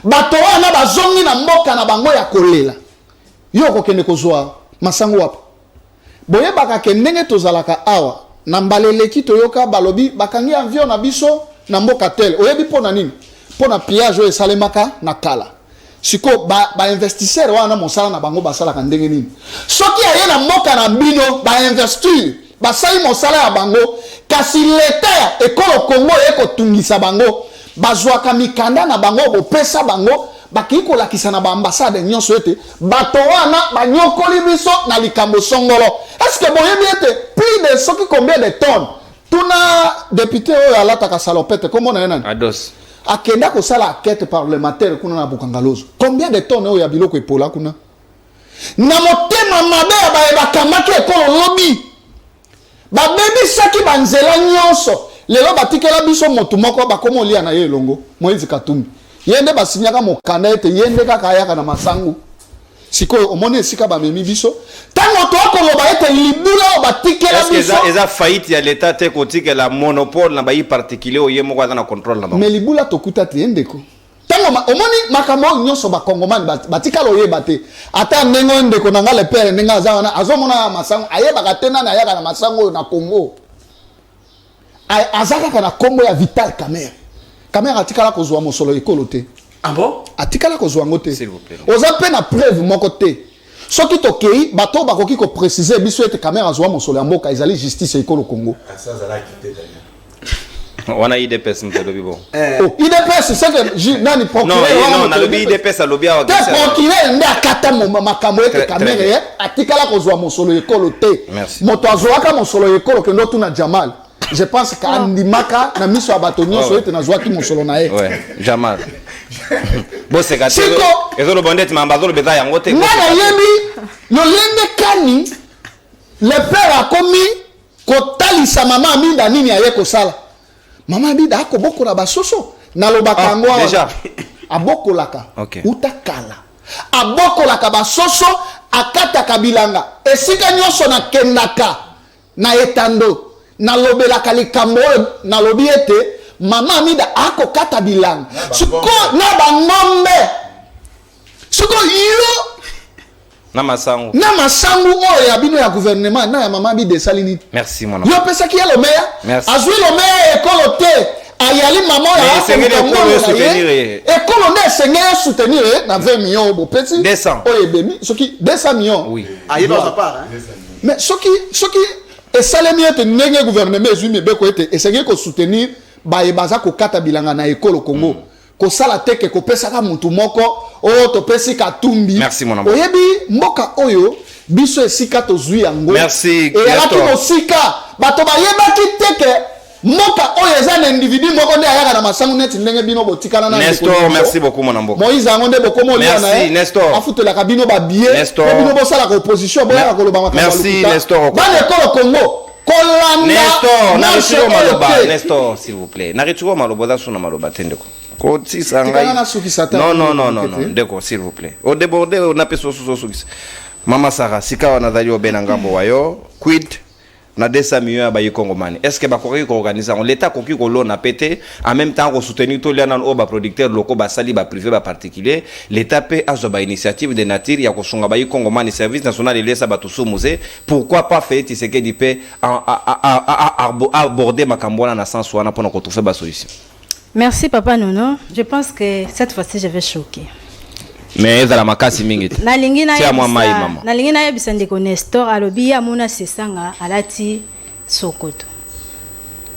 bato wana bazongi na mboka na bango ya kolela yo kokende kozwa masango wapi boyebaka ke ndenge tozalaka awa na mbaleleki toyoka balobi bakangi avion na biso na mboka tel oyebi pona nini pona pillage oyo esalemaka na kala siko ba investisseur wana mosala na bango basalaka ndenge nini soki aye na mboka na bino ba investir basali mosala ya bango kasi leta ya ekolo Congo ekotungisa bango bazwaka mikanda na bango bopesa bango bakiki kolakisa na baambassade nyonso ete bato wana banyokoli biso na likambo songolo est-ce que boyebi ete plus de soki combien de tonnes tuna député oyo alataka salopette kombo na ye nani Ados akenda kosala enquête parlementaire kuna na Bukangalozo combien de tonnes oyo ya biloko epola kuna na motema mabe ya bakamaki ekolo lobi babebisaki banzela nyonso lelo batikela biso motu moko bakomo lia na ye elongo Moïse Katumbi yende basinyaka mokanda ete yende kaka ayaka na masangu sikoyo omoni esika bamemi biso ntango tokoloba ete libula oyo batikela biso eza faillite ya l'état te kotikela monopole na bayi particulier oye moko aza na contrôle na bango mais libula tokuta te yendeko ntango omoni makambo oyo nyonso bakongomani batikala oyeba te ata ndenge ndeko na nga le père ndenge aza wana azomona masango ayebaka te nani ayaka na masango oyo na Congo aza kaka na kombo ya Vital Kamerhe atikala kozwa mosolo ekolo te ah bon atikala kozwa ngo te s'il vous plaît oza pe na preuve moko te soki tokei bato bakoki ko préciser biso ete Kamerhe azwa mosolo ya mboka ezali justice ekolo Congo ça zala quitté wana IDPS mtalobi bon IDPS c'est que nani procureur non na lobi IDPS alobi awa te procureur nde akata makambo ete Kamerhe atikala kozwa mosolo ekolo te moto azwaka mosolo ekolo kendo tuna Jamal je pense qu'andimaka na miso abato nyonso ete nazwaki mosolo na ye ouais Jamal bo c'est gâté ezo lo bondet mambazo lo beza yango te ngana yebi lolenge kani le père akomi kotalisa mama Amida nini aye kosala mama Amida akobokola basoso nalobaka yango déjà abokolaka utakala abokolaka basoso akataka bilanga esika nyonso nakendaka na etando nalobelaka likambo nalobi ete mama Amida akokata bilanga siko na bangombe siko yo na masangu oyo ya bino ya gouvernement na ya mama Amida esalini. Merci mon yo pesa ki lo meya azwi lo meya ekolo te ayali mama ya ekolo nde esengeli soutenir na 20 millions bo peti 200 oyo ebemi soki 200 millions oui ayeba sa part mais soki esalemi ete ndenge gouvernement ezwi mibeko ete esengeli kosoutenir bayebaza kokata bilanga na ekolo Congo kosala teke kopesaka mutu moko oyo topesi Katumbi. Merci mon amour. Oyebi mboka oyo biso esika tozwi yango eyalaki mosika bato bayebaki teke mboka oyo eza na individu moko nde ayaka na masangu neti ndenge bino botikana na Nestor. Merci beaucoup mon amour. Moïse yango nde bokomo lia na ye Nestor afutelaka bino babillet po bino bosalaka opposition boyaka koloba makambo. Merci Nestor. bana ekolo Congo kolanda Nestor s'il vous plaît naritiko maloba za suna maloba tendeko ko tsisa ngai non ndeko s'il vous plaît au déborder on a peso sukisa mama Sarah sika wana zali obena ngambo wayo quid na 200 millions ba yikongomani est-ce que ba koki ko organiser on l'état koki ko lona pété en même temps ko soutenir to liana o ba producteurs locaux ba sali ba privé ba particulier l'état peut azo ba initiative de nature ya ko songa ba yikongomani service national de l'esa ba to soumuze pourquoi pas faire Tshisekedi pe aborder makambola na sens wana pour ko trouver ba solution. Merci Papa Nono, je pense que cette fois-ci je vais choquer. Mais ezala makasi mingi te. Nalingi na yebisa mama. Nalingi na yebisa ndeko Nestor alobi amuna sesanga alati Sokoto.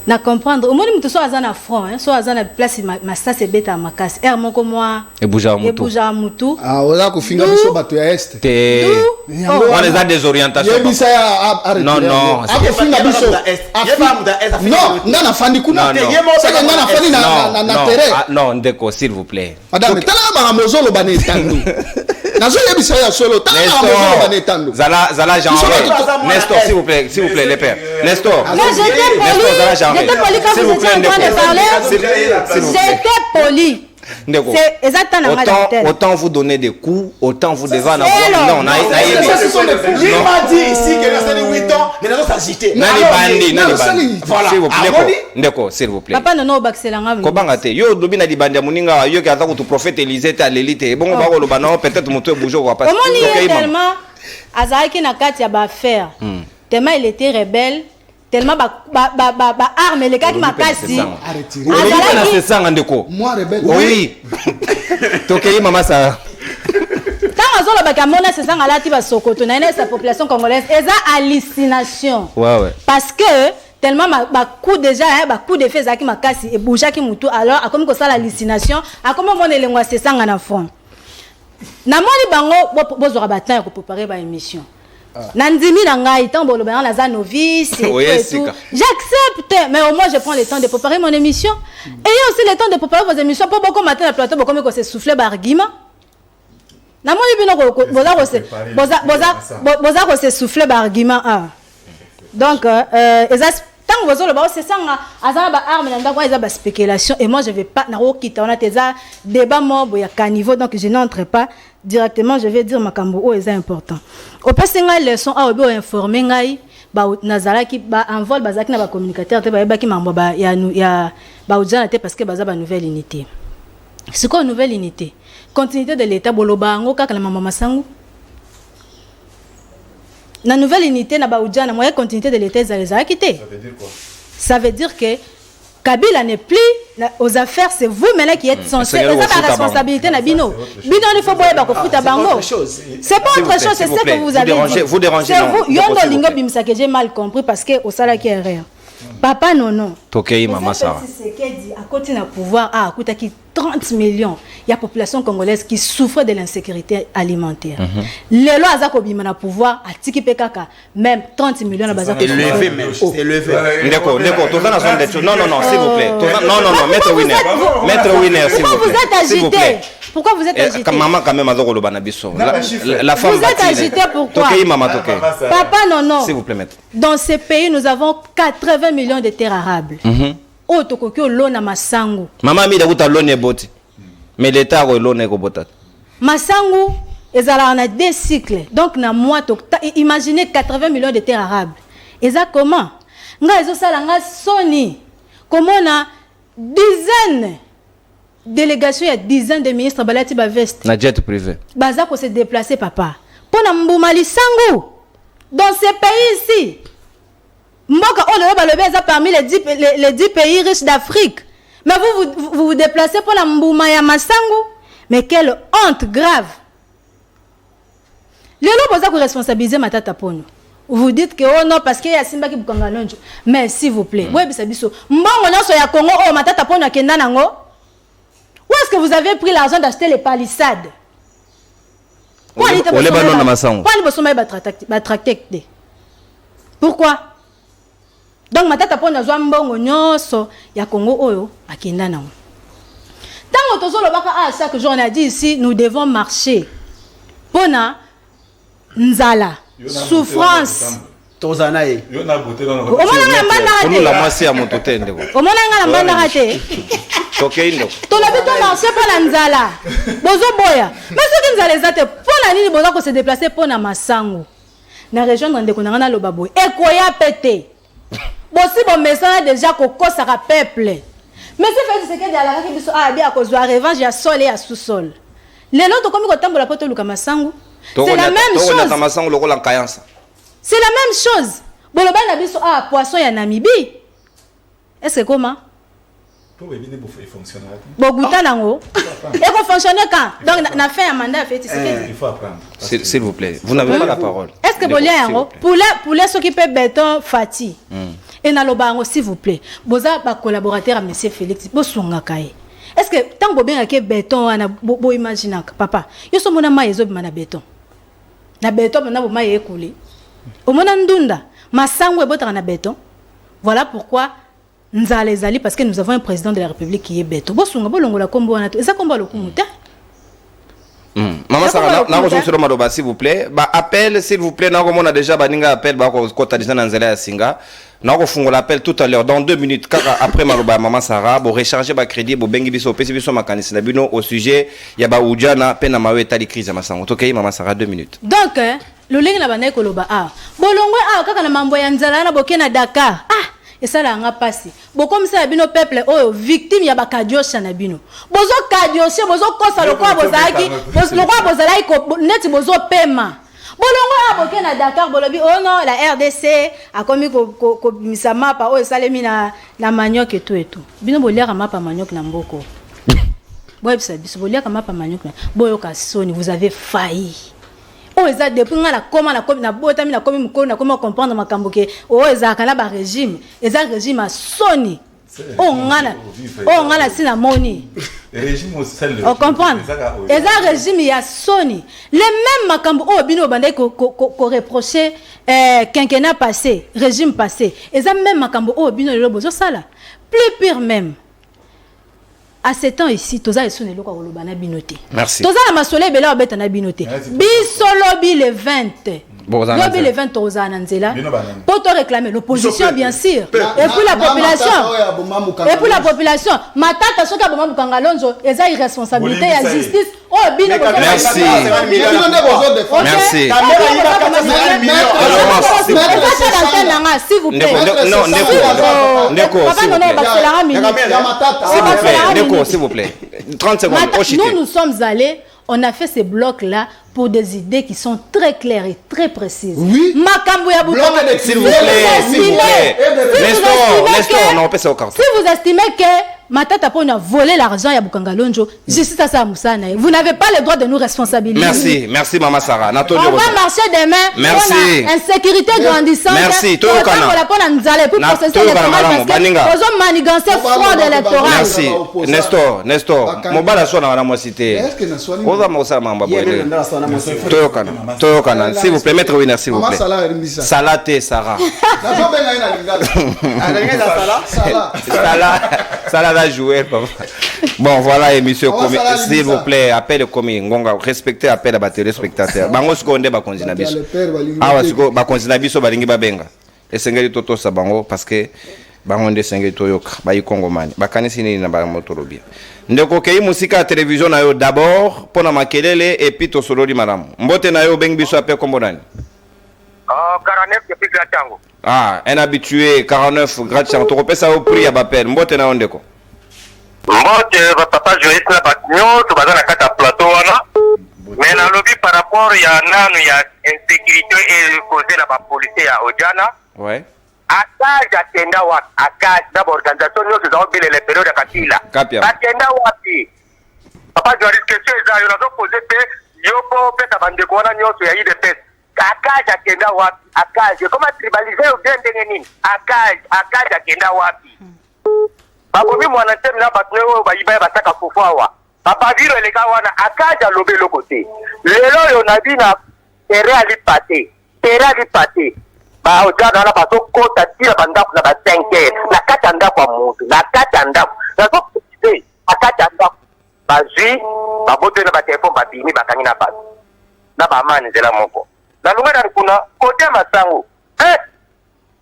Na comprendre au moins mutu so azana front so azana place masta se beta makasi er moko moi ebuja mutu oza kofinga biso bato ya est te on les a des orientations yebisa ya non akofinga biso non ngana fandi kuna saka ngana fandi na terrain non ndeko s'il vous plaît madame tala ba mozolo ba netando nazo yebisa ya solo tala ba mozolo ba netando zala genre Nestor s'il vous plaît les pères Nestor j'étais poli quand vous étiez en train de parler. J'étais poli. C'est exactement autant vous donner des coups, autant vous devez en avoir. Non, il m'a dit ici que dans 8 ans, les gens s'agitaient. S'il vous plaît. Papa non baxelanga. Kobangate yo dobi na dibandi muninga yo kaza ko tu prophète Élisée ta l'élite. Bon ba ko lo bana peut-être moto bouger ou pas. Comment tellement azaki na kati ya ba affaire. Tellement il était rebelle. Tellement arme les gars qui m'a cassé moi rebelle oui tokei mama Sarah tant azolo bakamona c'est ça ngala ti ba Sokoto na sa population congolaise eza hallucination ouais parce que tellement ba coup déjà ba coup de feu zaki makasi et bouja ki mutu alors a comme ko ça hallucination a comme mon elengwa c'est ça ngana front na moni bango bozora batanya ko préparer ba émission Nandimi nangai tant bolo ben la novice et tout. J'accepte mais au moins je prends le temps de préparer mon émission et aussi le temps de préparer vos émissions pour beaucoup matin la plateau pour comme se souffler par argument. Na moni bino boza ko se souffler par argument donc tant que vous c'est ça azana ba arme na ndako eza ba spéculation et moi je vais pas na okita on a teza débat mobo ya caniveau donc je n'entre pas directement je vais dire makambo o est important au pesinga leçon a obi informer ngai ba nazalaki ba envol bazaki na ba communicateur te ba ki mambo ba ya ba ujana te parce que baza ba nouvelle unité c'est quoi nouvelle unité continuité de l'état boloba ngo kaka na mama masangu la nouvelle unité na baoudjana moyen continuité de l'état zalezala quitté. Ça veut dire quoi? Ça veut dire que Kabila n'est plus aux affaires, c'est vous maintenant qui êtes censé. C'est ça la responsabilité na bino. Bino il faut boyer ba ko futa bango. C'est pas autre chose, c'est ce que vous avez dit. Vous dérangez. C'est vous yondo lingo bimsa que j'ai mal compris parce que au sala qui est rien. Papa non. Tokei mama Sarah. C'est ce qu'elle dit à côté na pouvoir akuta qui 30 millions, il y a population congolaise qui souffre de l'insécurité alimentaire. Les lois azako bima na pouvoir à tiki pekaka même 30 millions na bazako. Élevé même, c'est élevé. D'accord, tozana son de non, s'il vous plaît. Non, maître winner, s'il vous plaît. Pourquoi vous êtes agité? Pourquoi vous êtes agité? Maman quand même azoko loba na biso. La femme. Vous êtes agité pourquoi? Tokei mama tokei. Papa non. S'il vous plaît maître. Dans ce pays nous avons 80 millions de terres arables. Otokoki olona masangu. Mama mi dakuta lone boti. Mais l'état ko lone ko bota. Masangu ezala on a deux cycles. Donc na moi imaginez 80 millions de terres arables. Eza comment? Nga ezo sala nga soni. Comment na dizaines délégation, il y a dizaines de ministres balati ba veste. Na jet privé. Baza ko se déplacer papa. Pour na mbumali sango. Dans ces pays ici. Mboka Oloba Lobeza parmi les 10 pays riches d'Afrique. Mais vous vous déplacez pour la Mbouma ya Masango. Mais quelle honte grave. Les gens peuvent responsabiliser Matata Pono. Vous dites que oh non parce qu'il y a Simba qui bukanga lonjo. Mais s'il vous plaît, ouais bisa biso. Mbongo nyonso ya Congo oh Matata Pono akenda nango. Où est-ce que vous avez pris l'argent d'acheter les palissades? Pourquoi donc Matata Pono azwa mbongo nyonso ya Congo oyo akenda nango. Tant que tozolo baka à chaque jour on a dit ici nous devons marcher. Pona nzala souffrance tozanae la moitié à mon totende au moins nga mbanda raté tokeindo to la beto marcher pour nzala bozo boya mais ce que nzala ezate pona nini boza ko se déplacer pona Masango na région ndeko na lobaboy ekoya pété bosi bon message déjà ko kosaka peuple mais c'est fait ce que diala ki biso a bien ko zwa revanche ya sol et à sous-sol lelo to komi ko tambola poto luka Masango. C'est la même chose. C'est la même chose. Boloba na biso ah poisson ya Namibie. Est-ce que comment? Boguta nango. Et qu'on fonctionne quand? Donc na fait un mandat fait il faut apprendre. S'il vous plaît, vous n'avez pas la parole. Est-ce que bolia yango pour les s'occuper béton Fati. Et na lobango s'il vous plaît. Boza ba collaborateur à monsieur Félix Bosonga kai. Est-ce que tant que bien que béton ana bo imaginer papa. Yo so mona ma ezo bima na béton. Na béton na bo ma écoulé. Au mona ndunda Masango e botaka na béton. Voilà pourquoi nzala ezali parce que nous avons un président de la République qui est béton. Bosonga bolongola kombo wana to. Eza kombo lokumuta. Maman Sarah, s'il vous plaît. Bah, appel, s'il vous plaît. On a déjà baninga appel. Bah, quand tu as déjà Nanzela à Singa. Nous avons l'appel tout à l'heure. Dans 2 minutes, après Maman Sarah, pour recharger ma crédit, pour bengi biso, pesi biso makanisina bino au sujet. Ya ba Oudjana, pena mawe tali crise à Massango. Ok, Maman Sarah, 2 minutes. Donc, le link na banaye koloba ah. Bolongwe ah kaka na mambo ya nzala na bokena Dakar. Ah. Et ça là nga passé. Bon comme ça bino peuple oh victime ya bakadiosha na bino. Bozo kadiosha bozo kosa lokwa bozaki, bozo lokwa bozalaki ko neti bozo pema. Bolongo aboke na Dakar bolobi oh non la RDC a commis ko misama pa oh salemi na manioc et tout. Bino bolia ka mapa manioc na mboko. Boy ça biso bolia ka mapa manioc na boyo ka soni vous avez failli. Oh eza depuis nga na botami na komi mukolo na komi comprendre makambo ke oh eza kana ba régime eza régime a soni oh ngana sina moni régime au sel on comprend eza régime ya soni les mêmes makambo oh bino bandai ko reprocher quinquennat passé régime passé eza même makambo oh bino le bozo sala plus pire même. À ce temps ici, toza esone loko koloba na binoté. Merci. Toza la masole bela obeta na binoté. Bisolobi le 20. Lobi le 20 toza nanzela. Pour te réclamer l'opposition bien sûr. Et puis la population. Et puis la population. Matata soka boma bukanga lonzo, eza irresponsabilité ya justice. Oh bino. Merci. Merci. S'il vous plaît. Non, s'il vous plaît. 30 secondes. Nous sommes allés, on a fait ces blocs-là pour des idées qui sont très claires et très précises. Oui. S'il vous plaît. Nestor, non, on peut se recarter. Si vous estimez que Matata Pono a volé l'argent à Bukanga Lonjo, justice à ça Moussana. Vous n'avez pas le droit de nous responsabiliser. Merci Maman Sarah. On va marcher demain. Merci. On a insécurité grandissante. Merci. Pour processus électoral parce que nous avons manigancé fraude électorale. Merci. Nestor. Mobala soit dans la moissité. On va m'oser mamba boile. Toyokana. S'il vous plaît, maître Winer, s'il vous plaît. Salate Sarah. Salah va jouer. Bon, voilà, émission commis. S'il vous plaît, appel commis. Ngonga, respectez appel à battre les spectateurs. Bango seconde ba konzina biso. Ah wa siko ba konzina biso balingi babenga. Esengeli toto sa bango parce que bango nde sengeli toyoka ba yikongomani. Bakanisi ni na ba motorobia. Ndeko kei musika ya télévision na yo d'abord pona makelele et puis to sololi malamu. Mbote na yo bengi biso appel kombo nani? 49 depuis Gratango. Ah, un habitué 49 gratte chanto. Repère ça au prix à Bapel. Mbote na ondeko. mbote papa journaliste na batinyo to baza na kata plateau wana mais na lobby par rapport ya nanu ya insécurité et causé na ba police ya Ojana ouais akaja tenda wapi akaja na organisation yote za obile le période ya Katila atenda wapi papa journaliste question za yo na poser pe yopo peta bande ko na nyoso ya IDPS akaja tenda wapi akaja kama tribaliser udende nini akaja tenda wapi babo mi mwana teme na batwewo bayiba bataka kufawa papa viro eleka wana akaja lobe lokote lelo yo nabina terali pate ba Ojana na baso kota tira bandaku na ba 5 na kata ndaku kwa mutu na kata ndaku na so kutite akata ndaku bazwi babote na ba telefone babini bakangi na batu na ba mani zela moko na lungana kuna kote masango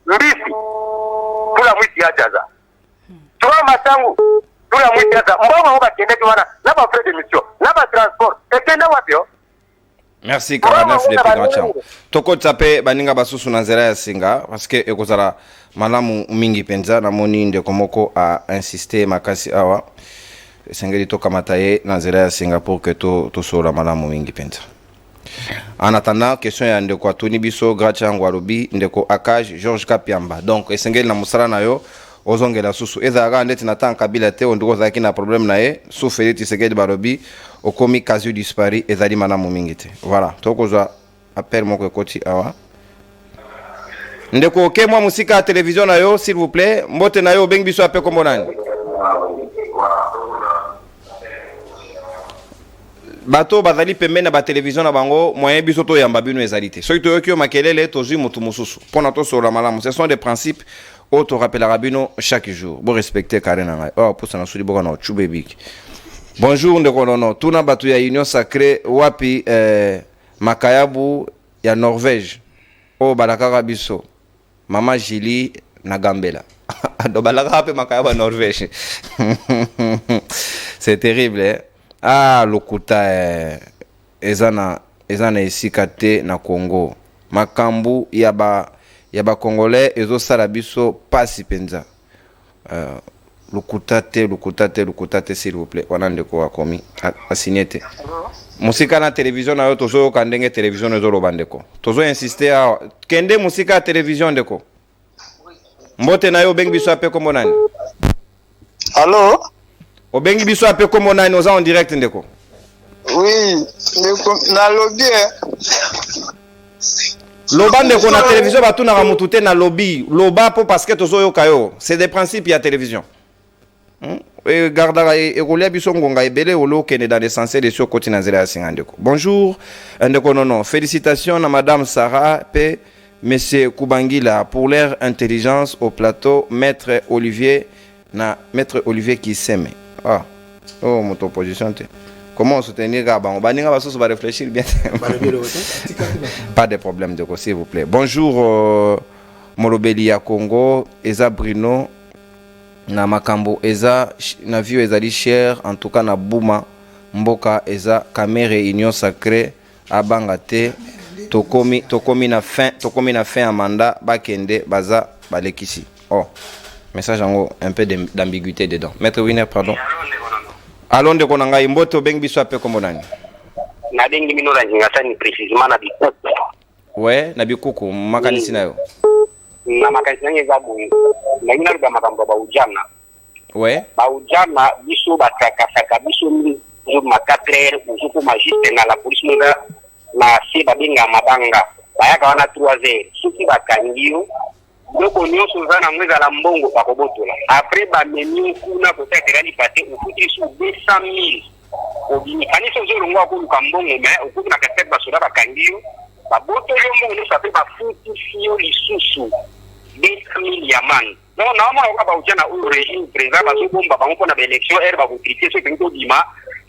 mbisi kula mwisi ajaza tuwa masango kula mwisi ajaza mbongo ba kendeki wana na ba frais de mission na ba transport ekenda wapyo. Merci 49 depuis grand champ. Toko tape baninga basusu na nzela ya singa parce que ekozala malamu mingi penza na moni nde komoko a insister makasi awa sengeli toka mataye na nzela ya singa pour que to sola malamu mingi penza. En attendant question ya ndeko atoni biso gracha ngwarobi ndeko Akaj Georges Kapiamba. Donc esengeli na musala na yo ozongela susu ezaka ndeti na tan kabila te ondoko zaki na problème na ye sufeli tisegeli barobi okomi kazu dispari ezali malamu mingi te. Voilà tokozwa appel moko ekoti awa ndeko ke mwa musika ya télévision na yo s'il vous plaît mbote na yo bengi biso ape kombo nani bato bazali pembeni na ba télévision na bango moyen biso to yamba bino ezali te soki toyoki yo makelele tozwi motu mosusu mpona tosola malamu. Ce sont des principes o to rappellera bino chaque jour bo respecter karena ngai oh posa na sudi boka na chube biki. Bonjour ndeko nono tuna batu ya Union Sacrée wapi makayabu ya Norvège o balakaka biso mama Jili na Gambela do balaka pe makayabu ya Norvège. C'est terrible hein? Ah lokuta ezana esika te na Congo makambu ya ba Congolais ezo sala biso pasi penza. Lukuta te s'il vous plaît wana ndeko wakomi asignete musika na télévision na yo tozo kandenge télévision ezo lobandeko tozo insister a kende musika télévision ndeko mbote na yo bengi biso ape kombo nani Allô obengi biso ape kombo nani oza en direct ndeko oui ndeko na lobby loba ndeko na télévision batuna mutu te na lobby loba po parce que tozo yoka yo c'est des principes ya télévision. Gardara et Rolia Bisongonga et Belé Olo qui est dans l'essentiel des sur côté Nazela Singandeko. Bonjour, ndeko nono. Félicitations à Madame Sarah P. Monsieur Kubangila pour leur intelligence au plateau. Maître Olivier qui s'aime. Ah, oh, mon opposition. Comment soutenir Gaba? On va réfléchir bien. Pas de problème de s'il vous plaît. Bonjour, Molobelia Congo, Eza Bruno. Na makambo eza na vio ezali cher en tout cas na buma mboka eza kamere Union Sacrée abanga te tokomi na fin amanda bakende baza balekisi. Oh message en un peu d'ambiguïté dedans. Maître Winner pardon. Allons de konanga imboto beng biso ape kombo nani na bengi mino la ngasani précisément na bikuku ouais na bikuku makanisi na yo na makanisi nange za boye na ina ruba makambo ba Ojana ouais ba Ojana biso batakasaka biso mi ma 4h uzuko magiste na la police mona na se babenga mabanga bayaka wana 3h soki bakangio doko nyonso zana mweza la mbongo bakobotola après ba menu kuna peut-être rali passé au futi sur 200,000 obini kanisa zo longwa ko mbongo mais okuki na cassette basoda bakangio baboto yo mbongo ça fait ba futi fio lisusu 200,000 ya man non normalement on va Ojana au régime président baso bomba bango na élection er ba voter so pengo dima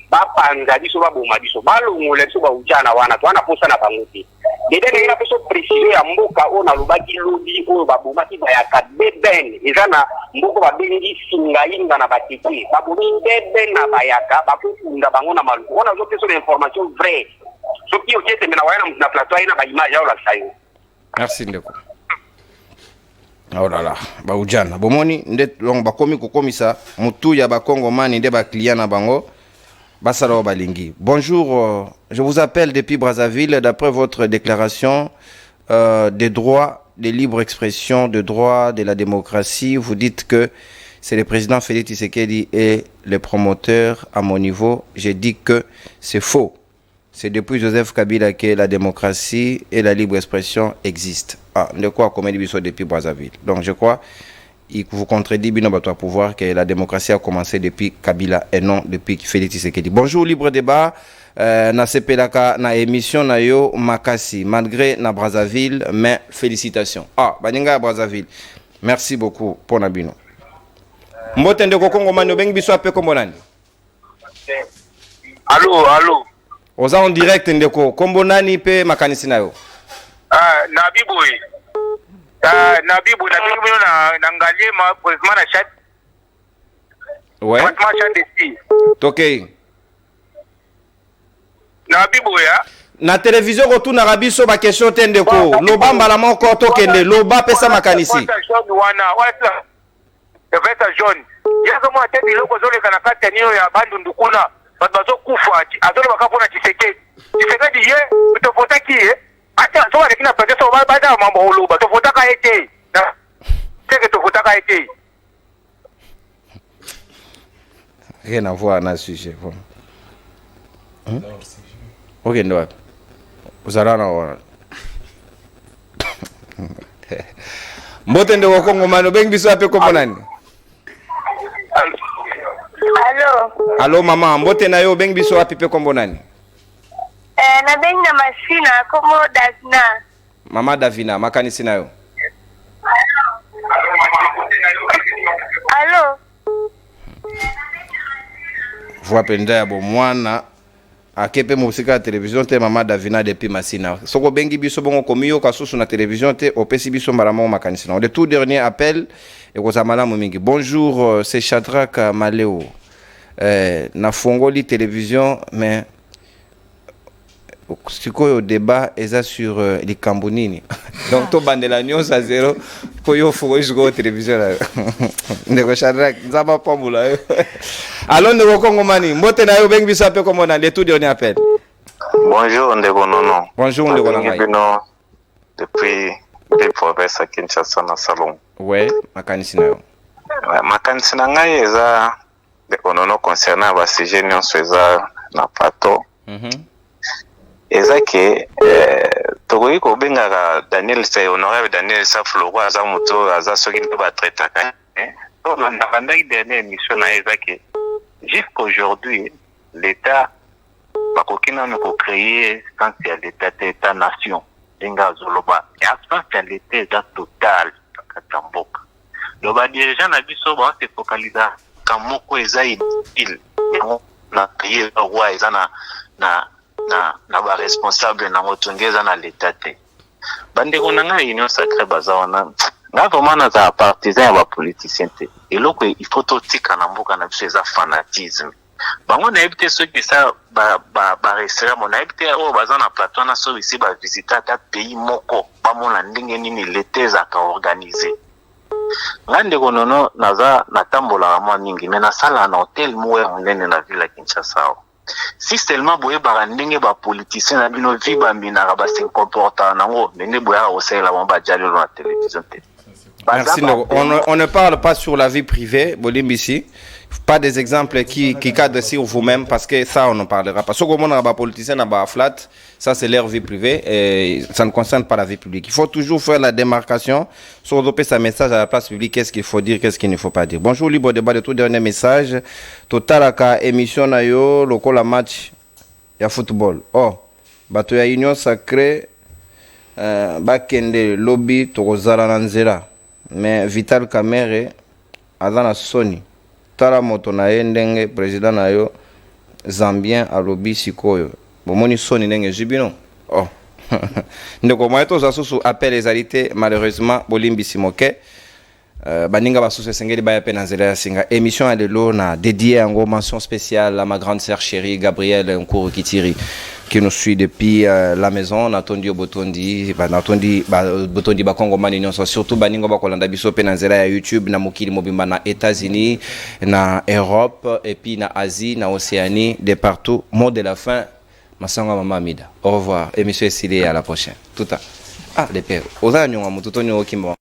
ba panga biso ba boma biso balongole biso ba Ojana wana to wana posa na bango te dede na biso préciser ya mboka ona lobaki lobby o ba boma ti ba ya ka beben ezana mboko ba bengi singa inga na batiki ba bomi beben na bayaka ba kufunda bango na malu ona zo peso d'information vraie so ki okete mena wana na plateau ina ba image ya la sayo. Merci ndeko. Oh là là, baujana. Bomoni nde long bakomi kokomisa mutu ya bakongomani nde ba client na bango. Basalo balingi. Bonjour, je vous appelle depuis Brazzaville d'après votre déclaration des droits de libre expression, de droits de la démocratie. Vous dites que c'est le président Félix Tshisekedi et les promoteurs à mon niveau. J'ai dit que c'est faux. C'est depuis Joseph Kabila que la démocratie et la libre expression existent. Ah, de quoi comme depuis Brazzaville. Donc je crois il vous contredit bien votre pouvoir que la démocratie a commencé depuis Kabila et non depuis Félix Tshisekedi. Bonjour libre débat. Na sepelaka na émission na yo makasi malgré na Brazzaville mais félicitations. Ah, baninga Brazzaville. Merci beaucoup pour nabino. Mbote ndeko Kongo mano bengi biso ape kombo nani? Allô, allô. Oza en direct ndeko kombo nani pe makanisi na yo? Nabiboy. Nabiboy na ngalie ma président na chat. Ouais. Ma chat ici. Tokei. Nabiboy ya. Na télévision retourna rabiso ba question tendeko. Loba mbala moko tokende loba pesa makanisi. Vesta jaune. Yazo mo atete iloko zole kana kati niyo ya bandu ndukuna. Bato bazo kufa azole bakapona Tshisekedi. Tshisekedi ye utofota kiye. Ata so wale kina pete so bada mambo uluba tofota ka ete. Na teke tofota ka ete. Rien à voir na sujet. Ok ndo. Uzarana wana. Mbote ndo Kongo mano bengi biso ape kombo nani? Allô. Allô maman, mbote na yo bengi biso api pe kombo nani? Na bengi na masina komo Davina. Mama Davina, makanisi na yo. Allô. Voix penda ya bo mwana akepe musika télévision te mama Davina depuis masina. Soko bengi biso bongo komiyo kasusu na télévision te opesi biso maramo makanisi na. Le tout dernier appel et kozamala mingi. Bonjour, c'est Shadrack Maleo. Na fongoli télévision mais sikoyo débat eza sur les Kambonini. Donc to bandela news à zéro koyo fongo jusqu'au télévision là. Ndeko Shadrack nzaba pambula yo. Alors ndeko Kongomani, mbote na yo bengi biso ape comme on a le tout dernier appel. Bonjour ndeko Nono. Bonjour ndeko Nangai. Depuis le province à Kinshasa na salon. Ouais, makanisi na yo. Makanisi na ngai eza ndeko Nono concernant ba sujet nyonso eza na pato. Eza ke tokoki kobengaka Daniel Sa honorable Daniel Sa Floro aza moto aza soki nde batraitaka. Na bandaki dernière émission na eza ke jusqu'aujourd'hui l'État bakoki nanu kocréer sens ya l'État te État-nation ndenge zoloba absence ya l'État eza total kati ya mboka. Loba dirigeant na biso base focaliza ka moko eza inutile na pays roi eza na ba responsable na motongeza na l'État te. Bandeko na nga union sacrée baza wana nga vraiment na za partisan ya ba politicien te. Eloko il faut totika na mboka na biso eza fanatisme. Bango na ebite soki sa ba restaurant mo na ebite o baza na plateau na so ici ba visiter ta pays moko ba mona ndenge nini l'État ka organiser. Ngande konono naza na tambola mwa mingi mais na sala na hotel moya munene na ville ya Kinshasa. Si seulement boye ba ndenge ba politicien na bino viba mina ba se comporta nango ndenge boya osela ba jali na télévision te. Merci. On ne parle pas sur la vie privée, Bolimbisi. Pas des exemples qui cadrent sur vous-même parce que ça on ne parlera pas. Ce que on a politicien na flat, ça c'est leur vie privée et ça ne concerne pas la vie publique. Il faut toujours faire la démarcation sur doper sa message à la place publique, qu'est-ce qu'il faut dire, qu'est-ce qu'il ne faut pas dire. Bonjour libre débat de tout dernier message. Total aka émission na yo lokola match ya football. Oh, bato ya union sacrée bakende lobby tokozala na nzela. Mais Vital Kamerhe azana Sony tala moto na ye ndenge président na yo Zambien alobi sikoyo bomoni Sony ndenge jibino. Oh ndeko moyo to zasusu appel ezalité malheureusement Bolimbisi moke baninga basusu sengeli baya pe na nzela ya singa émission ya lelo na dédié en mention spéciale à ma grande sœur chérie Gabrielle Nkuru Kitiri qui nous suit depuis la maison. Natondi Botondi, Botondi Bakongomani nyonso, surtout baningo bakolanda biso pe na nzela ya YouTube na mokili mobimba na États-Unis, na Europe et puis na Asie, na Océanie, de partout. Mot de la fin, Masanga Mama Mida. Au revoir. Et monsieur Essilé, à la prochaine. Tout à. Ah, les pères. Oza nyonga mututo nyo kimbo.